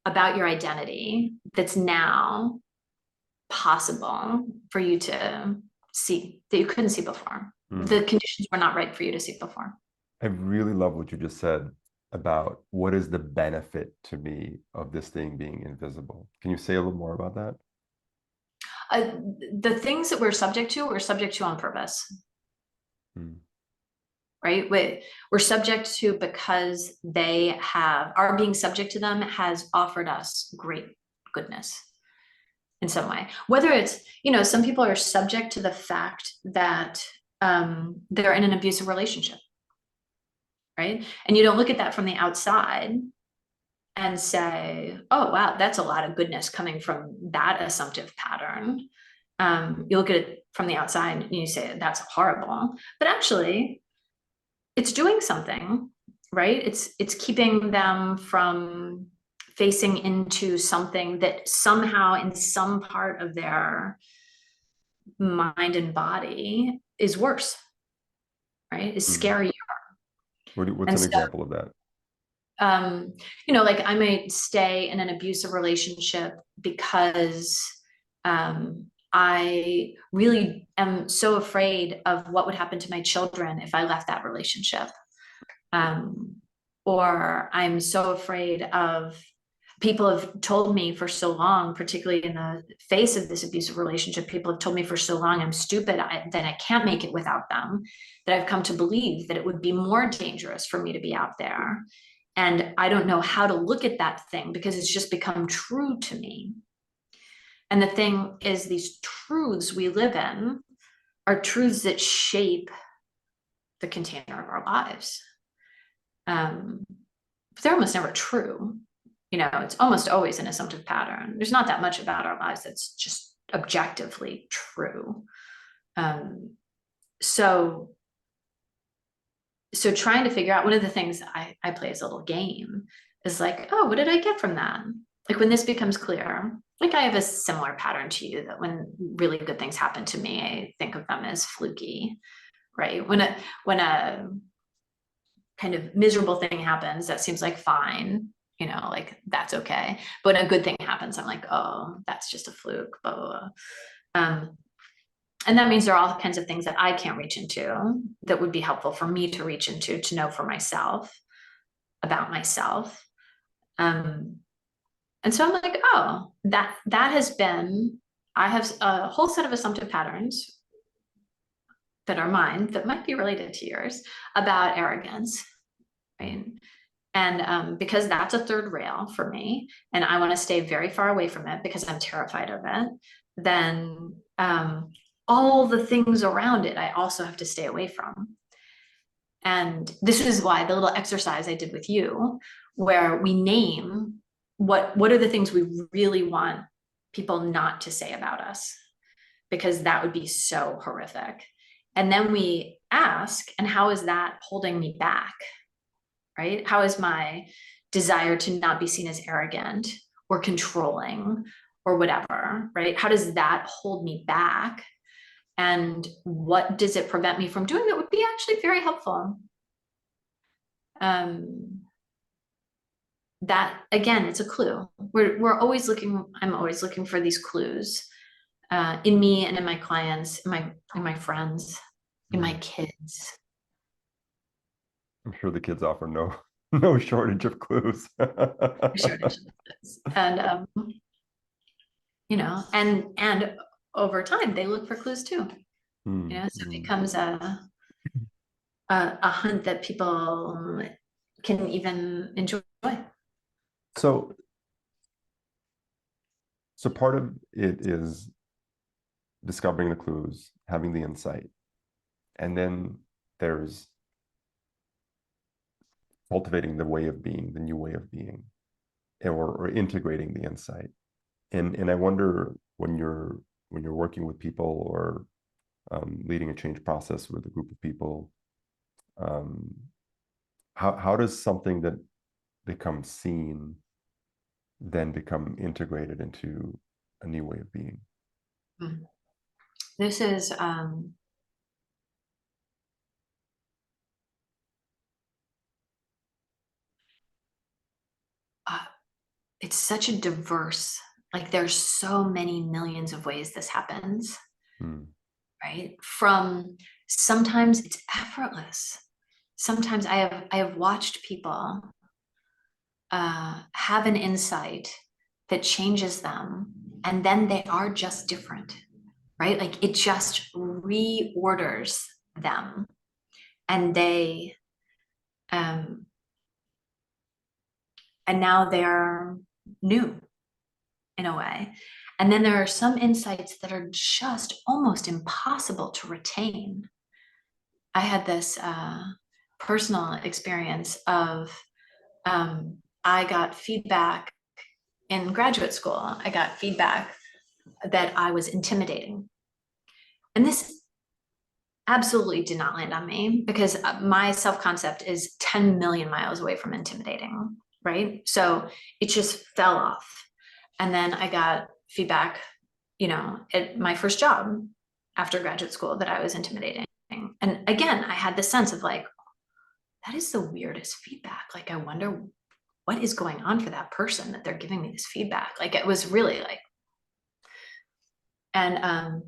about your identity that's now possible for you to see that you couldn't see before. The conditions were not right for you to see before. I really love what you just said about what is the benefit to me of this thing being invisible. Can you say a little more about that? The things that we're subject to on purpose. Right? We're subject to because our being subject to them has offered us great goodness in some way. Whether it's, some people are subject to the fact that they're in an abusive relationship, right? And you don't look at that from the outside and say, oh, wow, that's a lot of goodness coming from that assumptive pattern. You look at it from the outside and you say, that's horrible. But actually, it's doing something, right? It's keeping them from facing into something that somehow in some part of their mind and body is worse, right? Is scarier. What's an example of that? Like I might stay in an abusive relationship because I really am so afraid of what would happen to my children if I left that relationship. Or I'm so afraid of, people have told me for so long, particularly in the face of this abusive relationship, people have told me for so long I'm stupid, that I can't make it without them, that I've come to believe that it would be more dangerous for me to be out there. And I don't know how to look at that thing because it's just become true to me. And the thing is, these truths we live in are truths that shape the container of our lives. But they're almost never true. It's almost always an assumptive pattern. There's not that much about our lives that's just objectively true. So trying to figure out, one of the things I play as a little game is like, oh, what did I get from that? Like when this becomes clear, like I have a similar pattern to you, that when really good things happen to me, I think of them as fluky, right? When a kind of miserable thing happens, that seems like fine, like that's okay. But when a good thing happens, I'm like, oh, that's just a fluke, blah, blah, blah. And that means there are all kinds of things that I can't reach into that would be helpful for me to reach into, to know for myself, about myself. And so I'm like, oh, that has been, I have a whole set of assumptive patterns that are mine that might be related to yours about arrogance, right? And because that's a third rail for me, and I want to stay very far away from it because I'm terrified of it, then all the things around it, I also have to stay away from. And this is why the little exercise I did with you, where we name what are the things we really want people not to say about us, because that would be so horrific. And then we ask, and how is that holding me back? Right? How is my desire to not be seen as arrogant or controlling or whatever, right? How does that hold me back? And what does it prevent me from doing that would be actually very helpful? That again, it's a clue. We're always looking, I'm always looking for these clues in me and in my clients, in my friends, in my kids. I'm sure the kids offer no shortage of clues. And you know, and over time they look for clues too. You know, so it becomes a hunt that people can even enjoy. So part of it is discovering the clues, having the insight, and then there's cultivating the way of being, the new way of being, or integrating the insight. And I wonder, when you're working with people, or leading a change process with a group of people, how does something that becomes seen then become integrated into a new way of being? This is it's such a diverse, like there's so many millions of ways this happens, right? From sometimes it's effortless. Sometimes I have watched people have an insight that changes them, and then they are just different, right? Like it just reorders them, and they and now they're new in a way. And then there are some insights that are just almost impossible to retain. I had this personal experience of I got feedback in graduate school. I got feedback that I was intimidating. And this absolutely did not land on me, because my self-concept is 10 million miles away from intimidating, right? So it just fell off. And then I got feedback, you know, at my first job after graduate school, that I was intimidating. And again, I had this sense of like, that is the weirdest feedback. Like, I wonder what is going on for that person that they're giving me this feedback. Like, it was really like, and I'm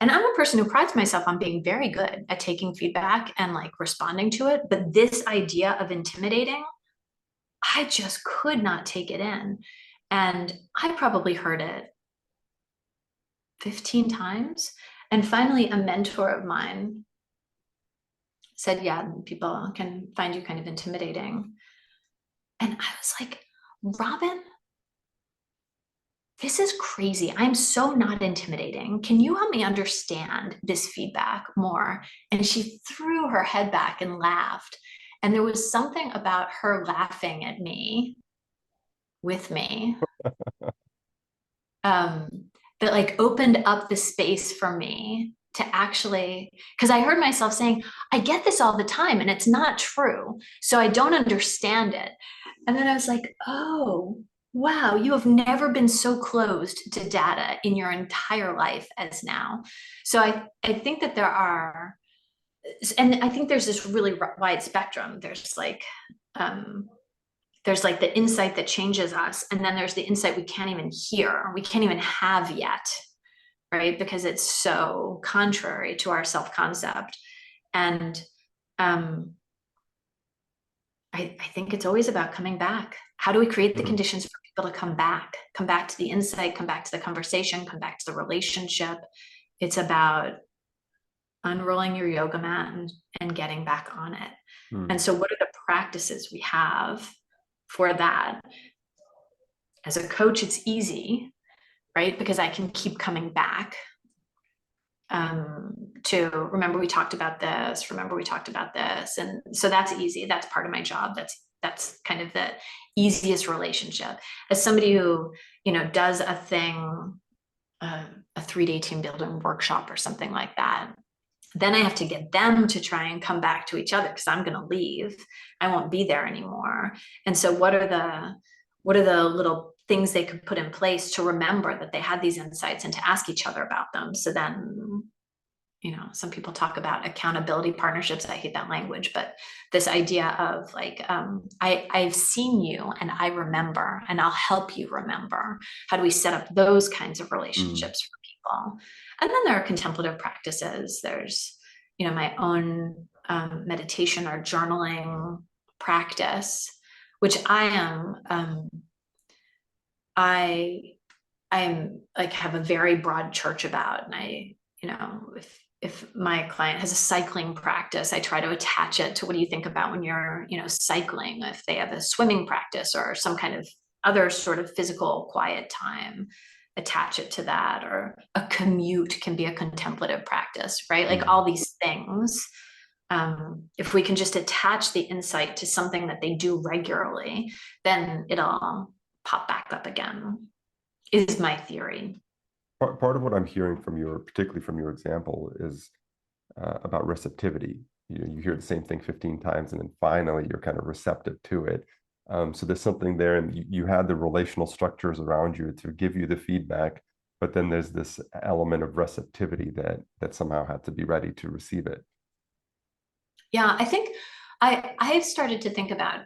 a person who prides myself on being very good at taking feedback and like responding to it. But this idea of intimidating, I just could not take it in. And I probably heard it 15 times. And finally, a mentor of mine said, yeah, people can find you kind of intimidating. And I was like, Robin, this is crazy. I'm so not intimidating. Can you help me understand this feedback more? And she threw her head back and laughed. And there was something about her laughing at me, with me, that like opened up the space for me to actually, because I heard myself saying, I get this all the time and it's not true. So I don't understand it. And then I was like, oh, wow, you have never been so closed to data in your entire life as now. So I think that there are, and I think there's this really wide spectrum. There's like the insight that changes us, and then there's the insight we can't even hear, we can't even have yet, right? Because it's so contrary to our self-concept. And I I think it's always about coming back. How do we create the conditions for people to come back to the insight, come back to the conversation, come back to the relationship? It's about unrolling your yoga mat and getting back on it. And so what are the practices we have for that? As a coach, it's easy, right? Because I can keep coming back to remember we talked about this, and so that's easy. That's part of my job. That's kind of the easiest relationship. As somebody who, you know, does a thing, a 3-day team building workshop or something like that, then I have to get them to try and come back to each other because I'm going to leave. I won't be there anymore. And so what are the little things they could put in place to remember that they had these insights and to ask each other about them? So then, you know, some people talk about accountability partnerships. I hate that language, but this idea of like, I've seen you and I remember, and I'll help you remember. How do we set up those kinds of relationships for people? And then there are contemplative practices. There's, you know, my own meditation or journaling practice, which I am like have a very broad church about. And I, you know, if my client has a cycling practice, I try to attach it to what do you think about when you're, you know, cycling. If they have a swimming practice or some kind of other sort of physical quiet time, attach it to that. Or a commute can be a contemplative practice, right? Like all these things. If we can just attach the insight to something that they do regularly, then it'll pop back up again, is my theory. Part of what I'm hearing from your, particularly from your example, is about receptivity. You hear the same thing 15 times, and then finally you're kind of receptive to it. So there's something there, and you had the relational structures around you to give you the feedback, but then there's this element of receptivity that somehow had to be ready to receive it. Yeah, I think I've started to think about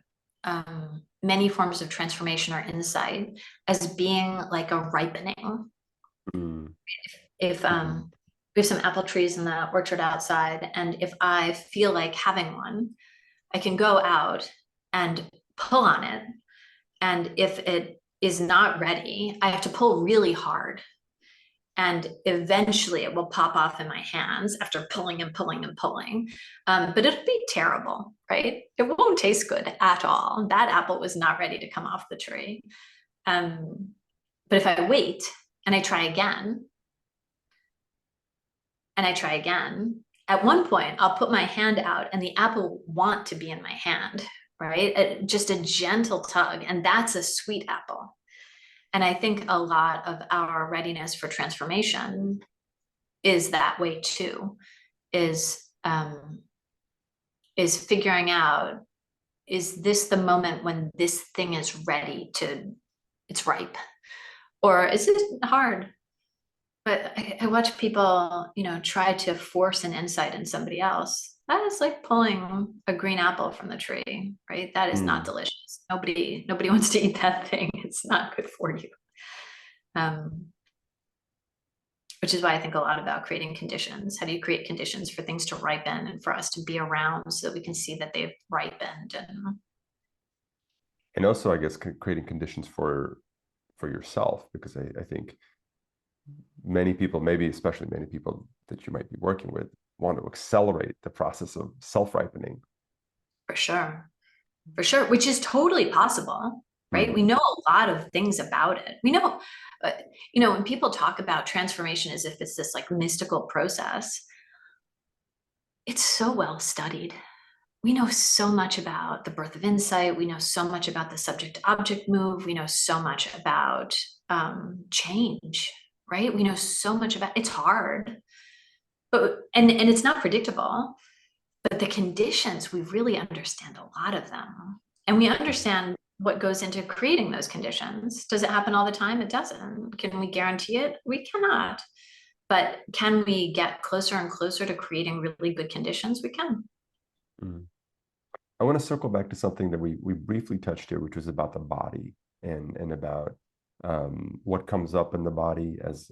many forms of transformation or insight as being like a ripening. If we have some apple trees in the orchard outside, and if I feel like having one, I can go out and pull on it. And if it is not ready, I have to pull really hard. And eventually it will pop off in my hands after pulling and pulling and pulling. But it'll be terrible, right? It won't taste good at all. That apple was not ready to come off the tree. But if I wait and I try again, and I try again, at one point I'll put my hand out and the apple will want to be in my hand, right? Just a gentle tug, and that's a sweet apple. And I think a lot of our readiness for transformation is that way too, is figuring out, is this the moment when this thing is ready to, it's ripe? Or is it hard? But I watch people, you know, try to force an insight in somebody else. That is like pulling a green apple from the tree, right? That is not delicious. Nobody wants to eat that thing. It's not good for you. Which is why I think a lot about creating conditions. How do you create conditions for things to ripen and for us to be around so that we can see that they've ripened? And also, I guess, creating conditions for yourself, because I think many people, maybe especially many people that you might be working with, want to accelerate the process of self-ripening. For sure, which is totally possible, right? We know a lot of things about it. We know, you know, when people talk about transformation as if it's this like mystical process, it's so well studied. We know so much about the birth of insight. We know so much about the subject-object move. We know so much about change, right? We know so much about, it's hard, but and it's not predictable. But the conditions, we really understand a lot of them, and we understand what goes into creating those conditions. Does it happen all the time? It doesn't. Can we guarantee it? We cannot. But can we get closer and closer to creating really good conditions? We can. I want to circle back to something that we briefly touched here, which was about the body and about what comes up in the body as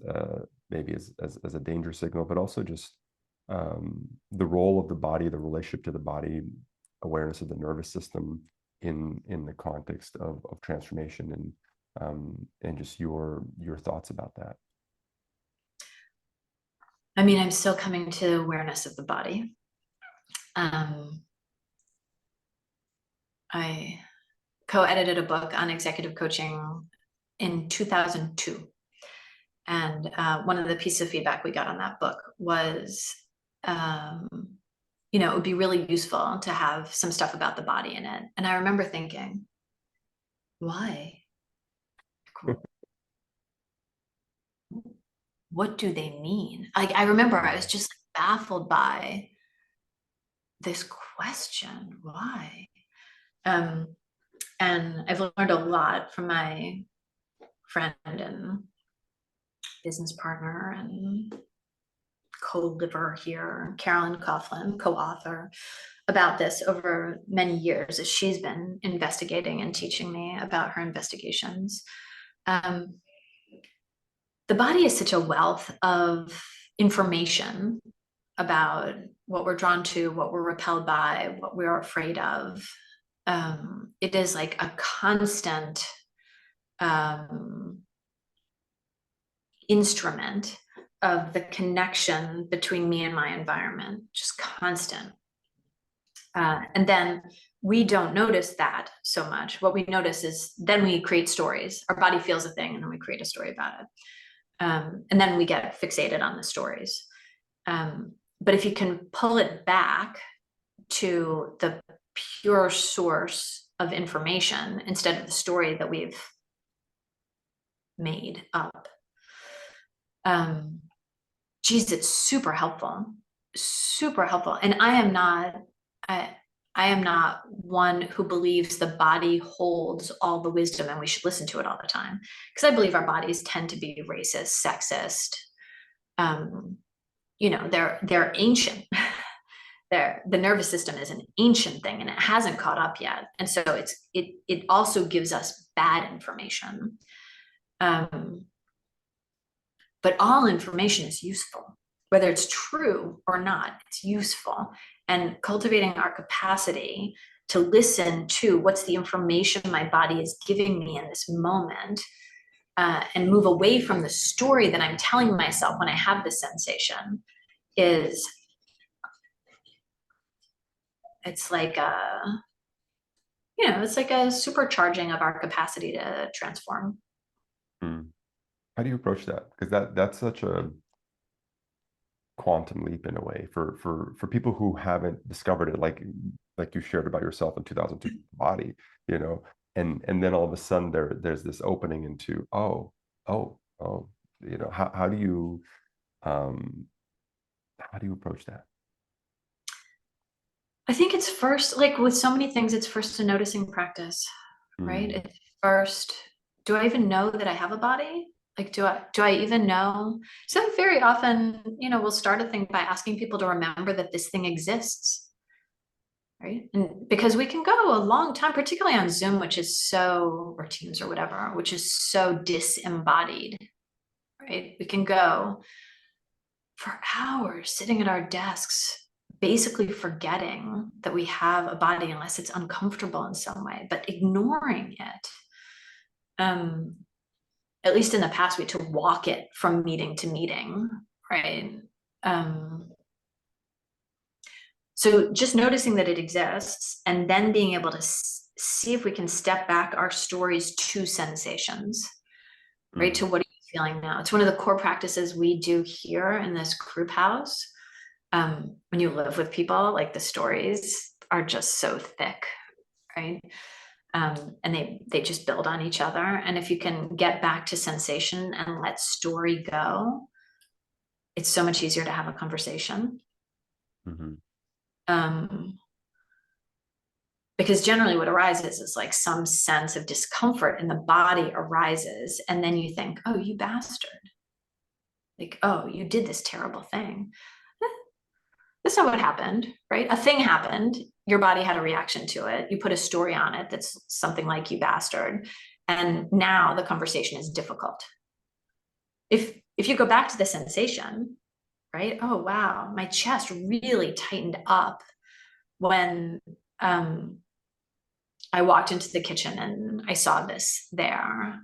maybe as a danger signal, but also just the role of the body, the relationship to the body, awareness of the nervous system. in the context of transformation, and just your thoughts about that. I mean, I'm still coming to awareness of the body. I co-edited a book on executive coaching in 2002. And one of the pieces of feedback we got on that book was, it would be really useful to have some stuff about the body in it. And I remember thinking, why? What do they mean? Like, I remember I was just baffled by this question, why? And I've learned a lot from my friend and business partner and co-liver here, Carolyn Coughlin, co-author, about this over many years as she's been investigating and teaching me about her investigations. The body is such a wealth of information about what we're drawn to, what we're repelled by, what we're afraid of. It is like a constant instrument of the connection between me and my environment, just constant. And then we don't notice that so much. What we notice is then we create stories. Our body feels a thing and then we create a story about it. And then we get fixated on the stories. But if you can pull it back to the pure source of information instead of the story that we've made up, geez, it's super helpful. And I am not one who believes the body holds all the wisdom and we should listen to it all the time, because I believe our bodies tend to be racist, sexist. They're ancient. The nervous system is an ancient thing and it hasn't caught up yet. And so it also gives us bad information. But all information is useful, whether it's true or not, it's useful. And cultivating our capacity to listen to what's the information my body is giving me in this moment, and move away from the story that I'm telling myself when I have this sensation, it's like a supercharging of our capacity to transform. How do you approach that? Because that's such a quantum leap in a way for people who haven't discovered it, like you shared about yourself in 2002 body, and then all of a sudden there's this opening into how do you approach that? I think it's first, like with so many things, it's first a noticing practice, right? It's first, do I even know that I have a body? Like, do I even know? So very often, we'll start a thing by asking people to remember that this thing exists, right? And because we can go a long time, particularly on Zoom, or Teams or whatever, which is so disembodied, right? We can go for hours sitting at our desks, basically forgetting that we have a body unless it's uncomfortable in some way, but ignoring it. At least in the past, we had to walk it from meeting to meeting, right? So just noticing that it exists and then being able to see if we can step back our stories to sensations, right? To what are you feeling now? It's one of the core practices we do here in this group house. When you live with people, like the stories are just so thick, right? And they just build on each other. And if you can get back to sensation and let story go, it's so much easier to have a conversation. Because generally what arises is like some sense of discomfort in the body arises. And then you think, oh, you bastard. Like, oh, you did this terrible thing. That's not what happened, right? A thing happened. Your body had a reaction to it. You put a story on it that's something like you bastard. And now the conversation is difficult. If you go back to the sensation, right? Oh, wow, my chest really tightened up when I walked into the kitchen and I saw this there.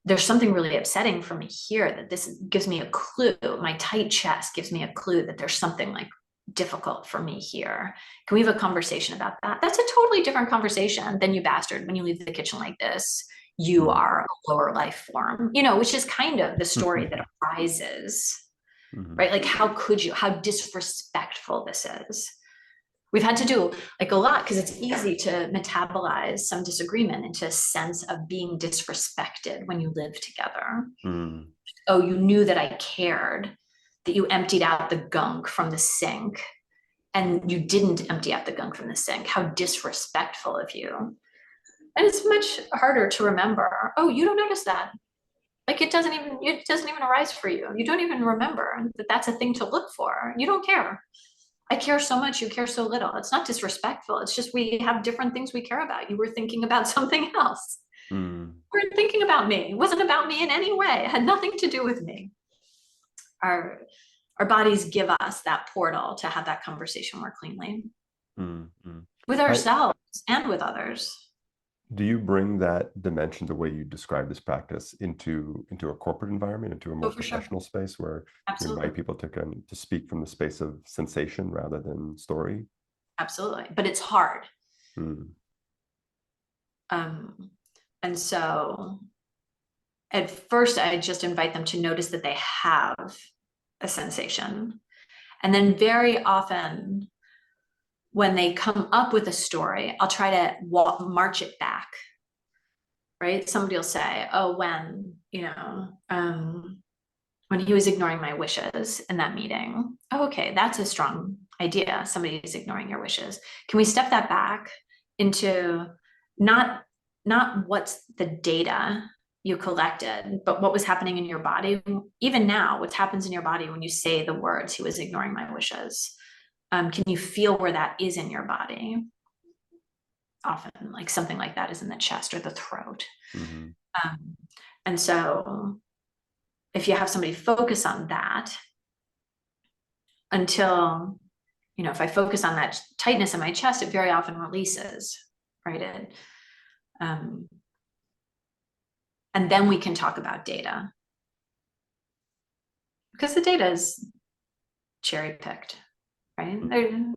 There's something really upsetting for me here, that this gives me a clue. My tight chest gives me a clue that there's something like difficult for me here. Can we have a conversation about that? That's a totally different conversation than, you bastard, when you leave the kitchen like this, you are a lower life form, which is kind of the story that arises, right? Like, how could you, how disrespectful this is. We've had to do like a lot, because it's easy to metabolize some disagreement into a sense of being disrespected when you live together. Oh, you knew that I cared, that you emptied out the gunk from the sink, and you didn't empty out the gunk from the sink. How disrespectful of you. And it's much harder to remember, oh, you don't notice that. Like, it doesn't even arise for you. You don't even remember that that's a thing to look for. You don't care. I care so much, you care so little. It's not disrespectful. It's just we have different things we care about. You were thinking about something else. You weren't thinking about me. It wasn't about me in any way. It had nothing to do with me. Our bodies give us that portal to have that conversation more cleanly with ourselves and with others. Do you bring that dimension, the way you describe this practice, into a corporate environment, into a more professional space, where you invite people to speak from the space of sensation rather than story? Absolutely, but it's hard. And so at first I just invite them to notice that they have a sensation. And then very often when they come up with a story, I'll try to march it back, right? Somebody will say, oh, when he was ignoring my wishes in that meeting. Oh, okay, that's a strong idea. Somebody is ignoring your wishes. Can we step that back into not what's the data you collected, but what was happening in your body? Even now, what happens in your body when you say the words, he was ignoring my wishes? Can you feel where that is in your body? Often, like, something like that is in the chest or the throat. And so if you have somebody focus on that until, if I focus on that tightness in my chest, it very often releases, right? And then we can talk about data, because the data is cherry picked, right? There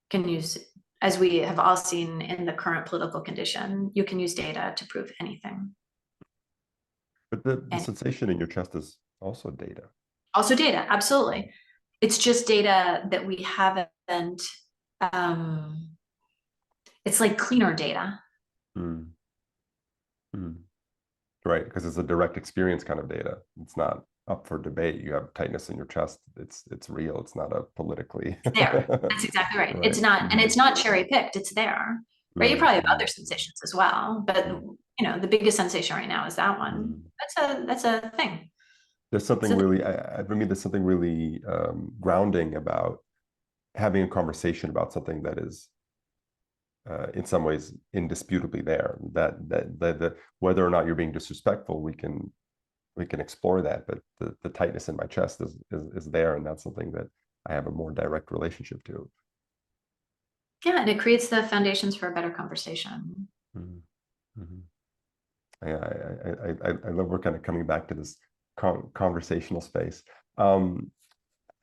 can use, as we have all seen in the current political condition, you can use data to prove anything. But the sensation in your chest is also data. Also data, absolutely. It's just data that we haven't, it's like cleaner data. Right, because it's a direct experience kind of data. It's not up for debate. You have tightness in your chest. It's real. It's not a politically. It's there. That's exactly right. It's not, and it's not cherry picked. It's there, right? You probably have other sensations as well, but the biggest sensation right now is that one. That's a thing. There's something really, for me, there's something really grounding about having a conversation about something that is, in some ways, indisputably there. That whether or not you're being disrespectful, we can explore that. But the tightness in my chest is there, and that's something that I have a more direct relationship to. Yeah, and it creates the foundations for a better conversation. I love we're kind of coming back to this conversational space. I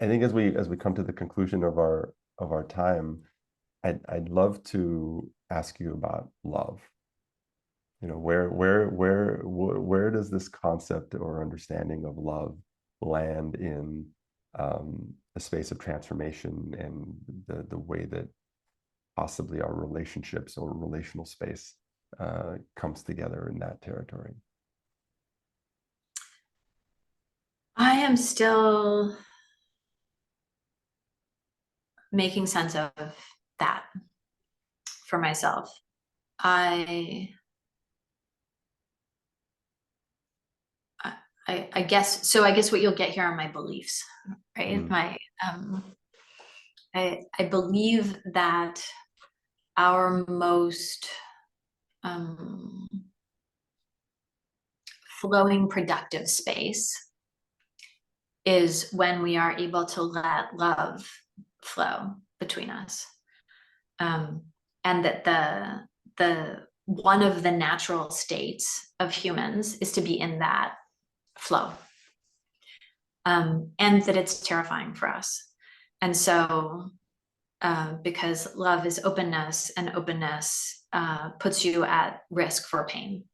think as we come to the conclusion of our time, I'd love to ask you about love. Where does this concept or understanding of love land in the space of transformation, and the way that possibly our relationships or relational space comes together in that territory? I am still making sense of that for myself. I guess what you'll get here are my beliefs, right? I believe that our most flowing, productive space is when we are able to let love flow between us, and that one of the natural states of humans is to be in that flow. And that it's terrifying for us. And so, because love is openness, and openness puts you at risk for pain.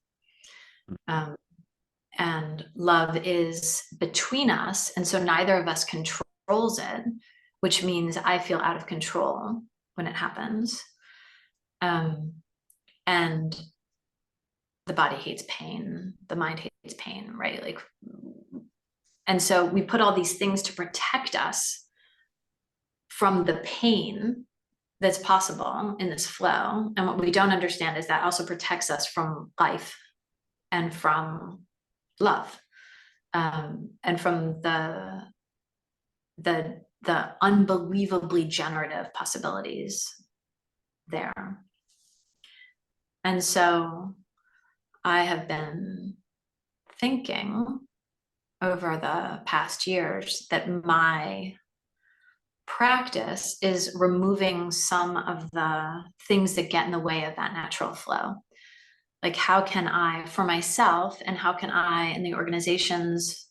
And love is between us. And so neither of us controls it, which means I feel out of control when it happens. And the body hates pain, the mind hates pain, right? Like, and so we put all these things to protect us from the pain that's possible in this flow. And what we don't understand is that also protects us from life and from love, and from the unbelievably generative possibilities there. And so I have been thinking over the past years that my practice is removing some of the things that get in the way of that natural flow. Like, how can I, for myself, and how can I, in the organizations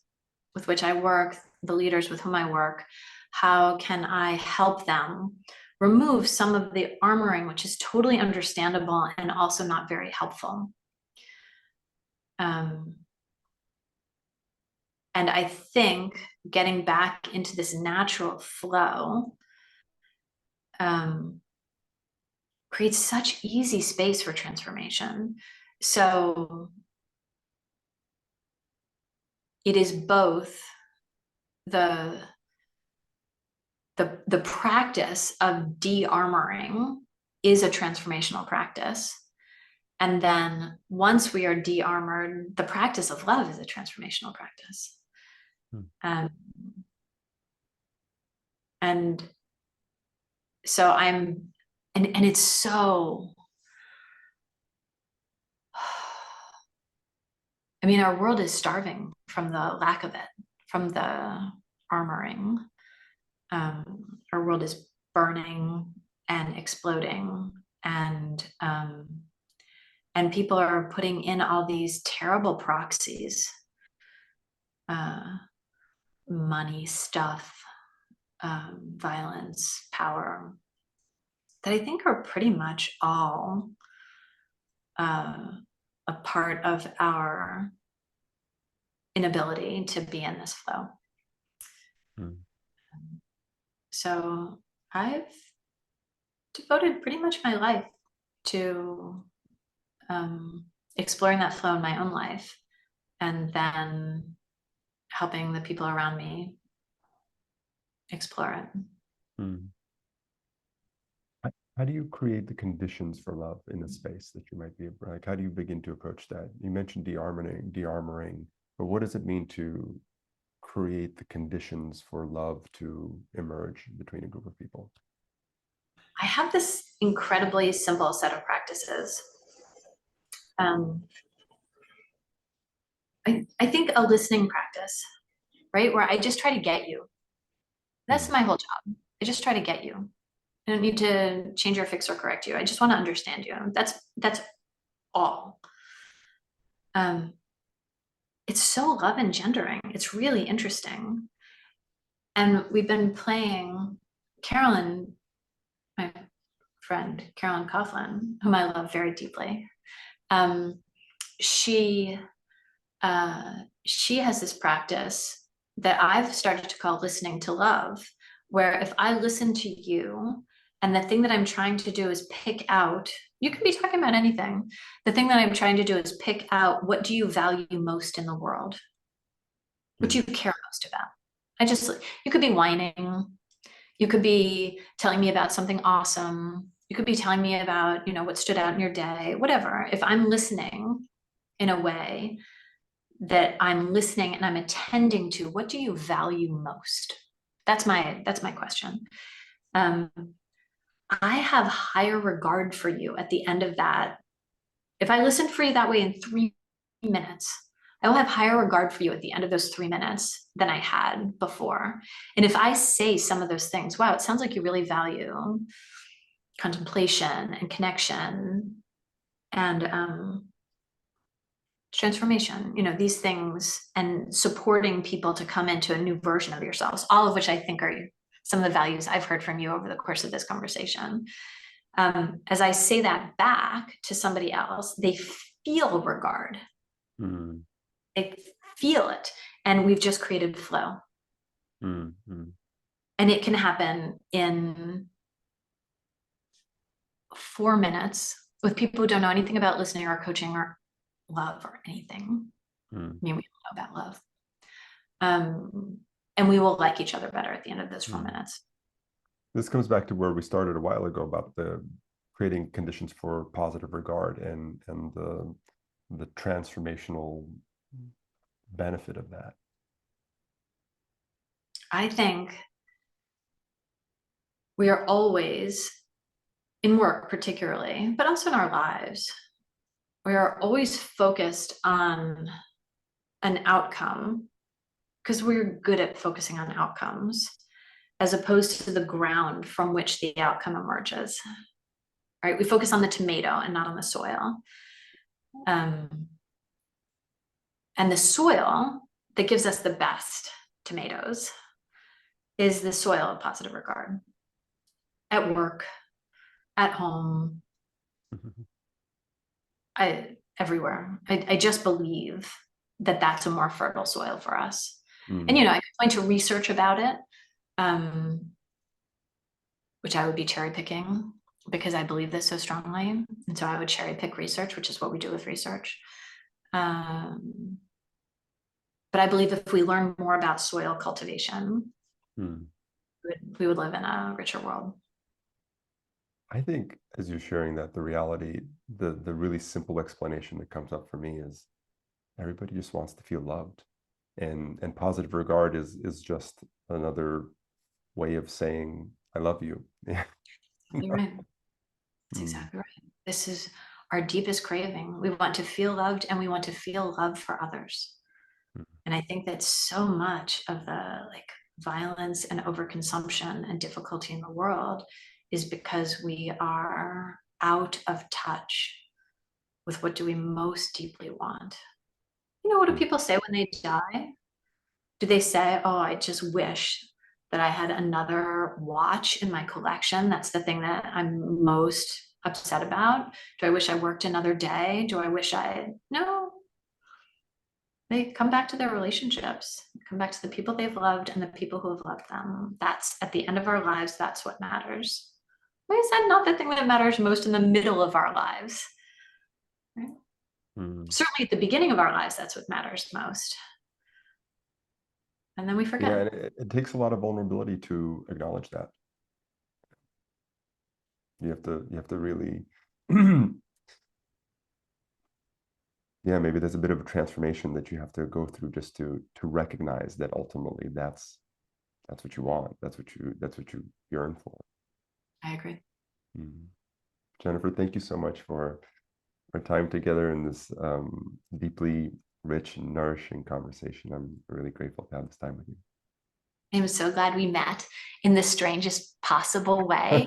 with which I work, the leaders with whom I work, how can I help them remove some of the armoring, which is totally understandable and also not very helpful. And I think getting back into this natural flow creates such easy space for transformation. So it is both the practice of de-armoring is a transformational practice. And then once we are de-armored, the practice of love is a transformational practice. And so and it's so, I mean, our world is starving from the lack of it, from the armoring. Our world is burning and exploding, and people are putting in all these terrible proxies, money, stuff, violence, power, that I think are pretty much all a part of our inability to be in this flow. So I've devoted pretty much my life to exploring that flow in my own life, and then helping the people around me explore it. How do you create the conditions for love in a space that you might be like? How do you begin to approach that? You mentioned de-armoring, but what does it mean to create the conditions for love to emerge between a group of people? I have this incredibly simple set of practices. I think a listening practice, right? Where I just try to get you. That's my whole job. I just try to get you. I don't need to change or fix or correct you. I just want to understand you. That's all. It's so love engendering. It's really interesting. And we've been playing, Carolyn, my friend, Carolyn Coughlin, whom I love very deeply. She has this practice that I've started to call listening to love, where if I listen to you, and the thing that I'm trying to do is pick out, you can be talking about anything. The thing that I'm trying to do is pick out, what do you value most in the world? What do you care most about? You could be whining. You could be telling me about something awesome. You could be telling me about, what stood out in your day, whatever. If I'm listening in a way that I'm listening and I'm attending to, what do you value most? That's my question. I have higher regard for you at the end of that. If I listen for you that way in 3 minutes, I will have higher regard for you at the end of those 3 minutes than I had before. And if I say some of those things, wow, it sounds like you really value contemplation and connection, and transformation, these things, and supporting people to come into a new version of yourselves, all of which I think are some of the values I've heard from you over the course of this conversation. As I say that back to somebody else, they feel regard. Mm. They feel it. And we've just created flow. Mm. Mm. And it can happen in 4 minutes with people who don't know anything about listening or coaching or love or anything. Mm. I mean, we don't know about love. And we will like each other better at the end of those 4 minutes. This comes back to where we started a while ago about the creating conditions for positive regard and the transformational benefit of that. I think we are always, in work particularly, but also in our lives, we are always focused on an outcome because we're good at focusing on outcomes as opposed to the ground from which the outcome emerges. Right? We focus on the tomato and not on the soil. And the soil that gives us the best tomatoes is the soil of positive regard. At work, at home, everywhere. I just believe that that's a more fertile soil for us. And I could point to research about it, which I would be cherry picking because I believe this so strongly. And so I would cherry pick research, which is what we do with research. But I believe if we learn more about soil cultivation, we would live in a richer world. I think as you're sharing that, the reality, the really simple explanation that comes up for me is everybody just wants to feel loved. And positive regard is just another way of saying, I love you. You're right. That's exactly right. This is our deepest craving. We want to feel loved and we want to feel love for others. And I think that so much of the violence and overconsumption and difficulty in the world is because we are out of touch with what do we most deeply want. What do people say when they die? Do they say, oh, I just wish that I had another watch in my collection? That's the thing that I'm most upset about. Do I wish I worked another day? Do I wish no. They come back to their relationships, come back to the people they've loved and the people who have loved them. That's at the end of our lives, that's what matters. Why is that not the thing that matters most in the middle of our lives? Right? Certainly at the beginning of our lives, that's what matters most. And then we forget. Yeah, and it takes a lot of vulnerability to acknowledge that. You have to really yeah, maybe there's a bit of a transformation that you have to go through just to recognize that ultimately that's what you want. That's what you yearn for. I agree. Jennifer, thank you so much for our time together in this deeply rich and nourishing conversation. I'm really grateful to have this time with you. I'm so glad we met in the strangest possible way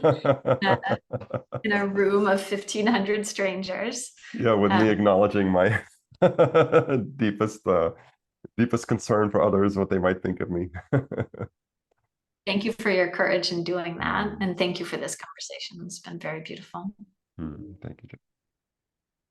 in a room of 1,500 strangers. Yeah, with me acknowledging my deepest concern for others, what they might think of me. Thank you for your courage in doing that. And thank you for this conversation. It's been very beautiful. Thank you, Jen.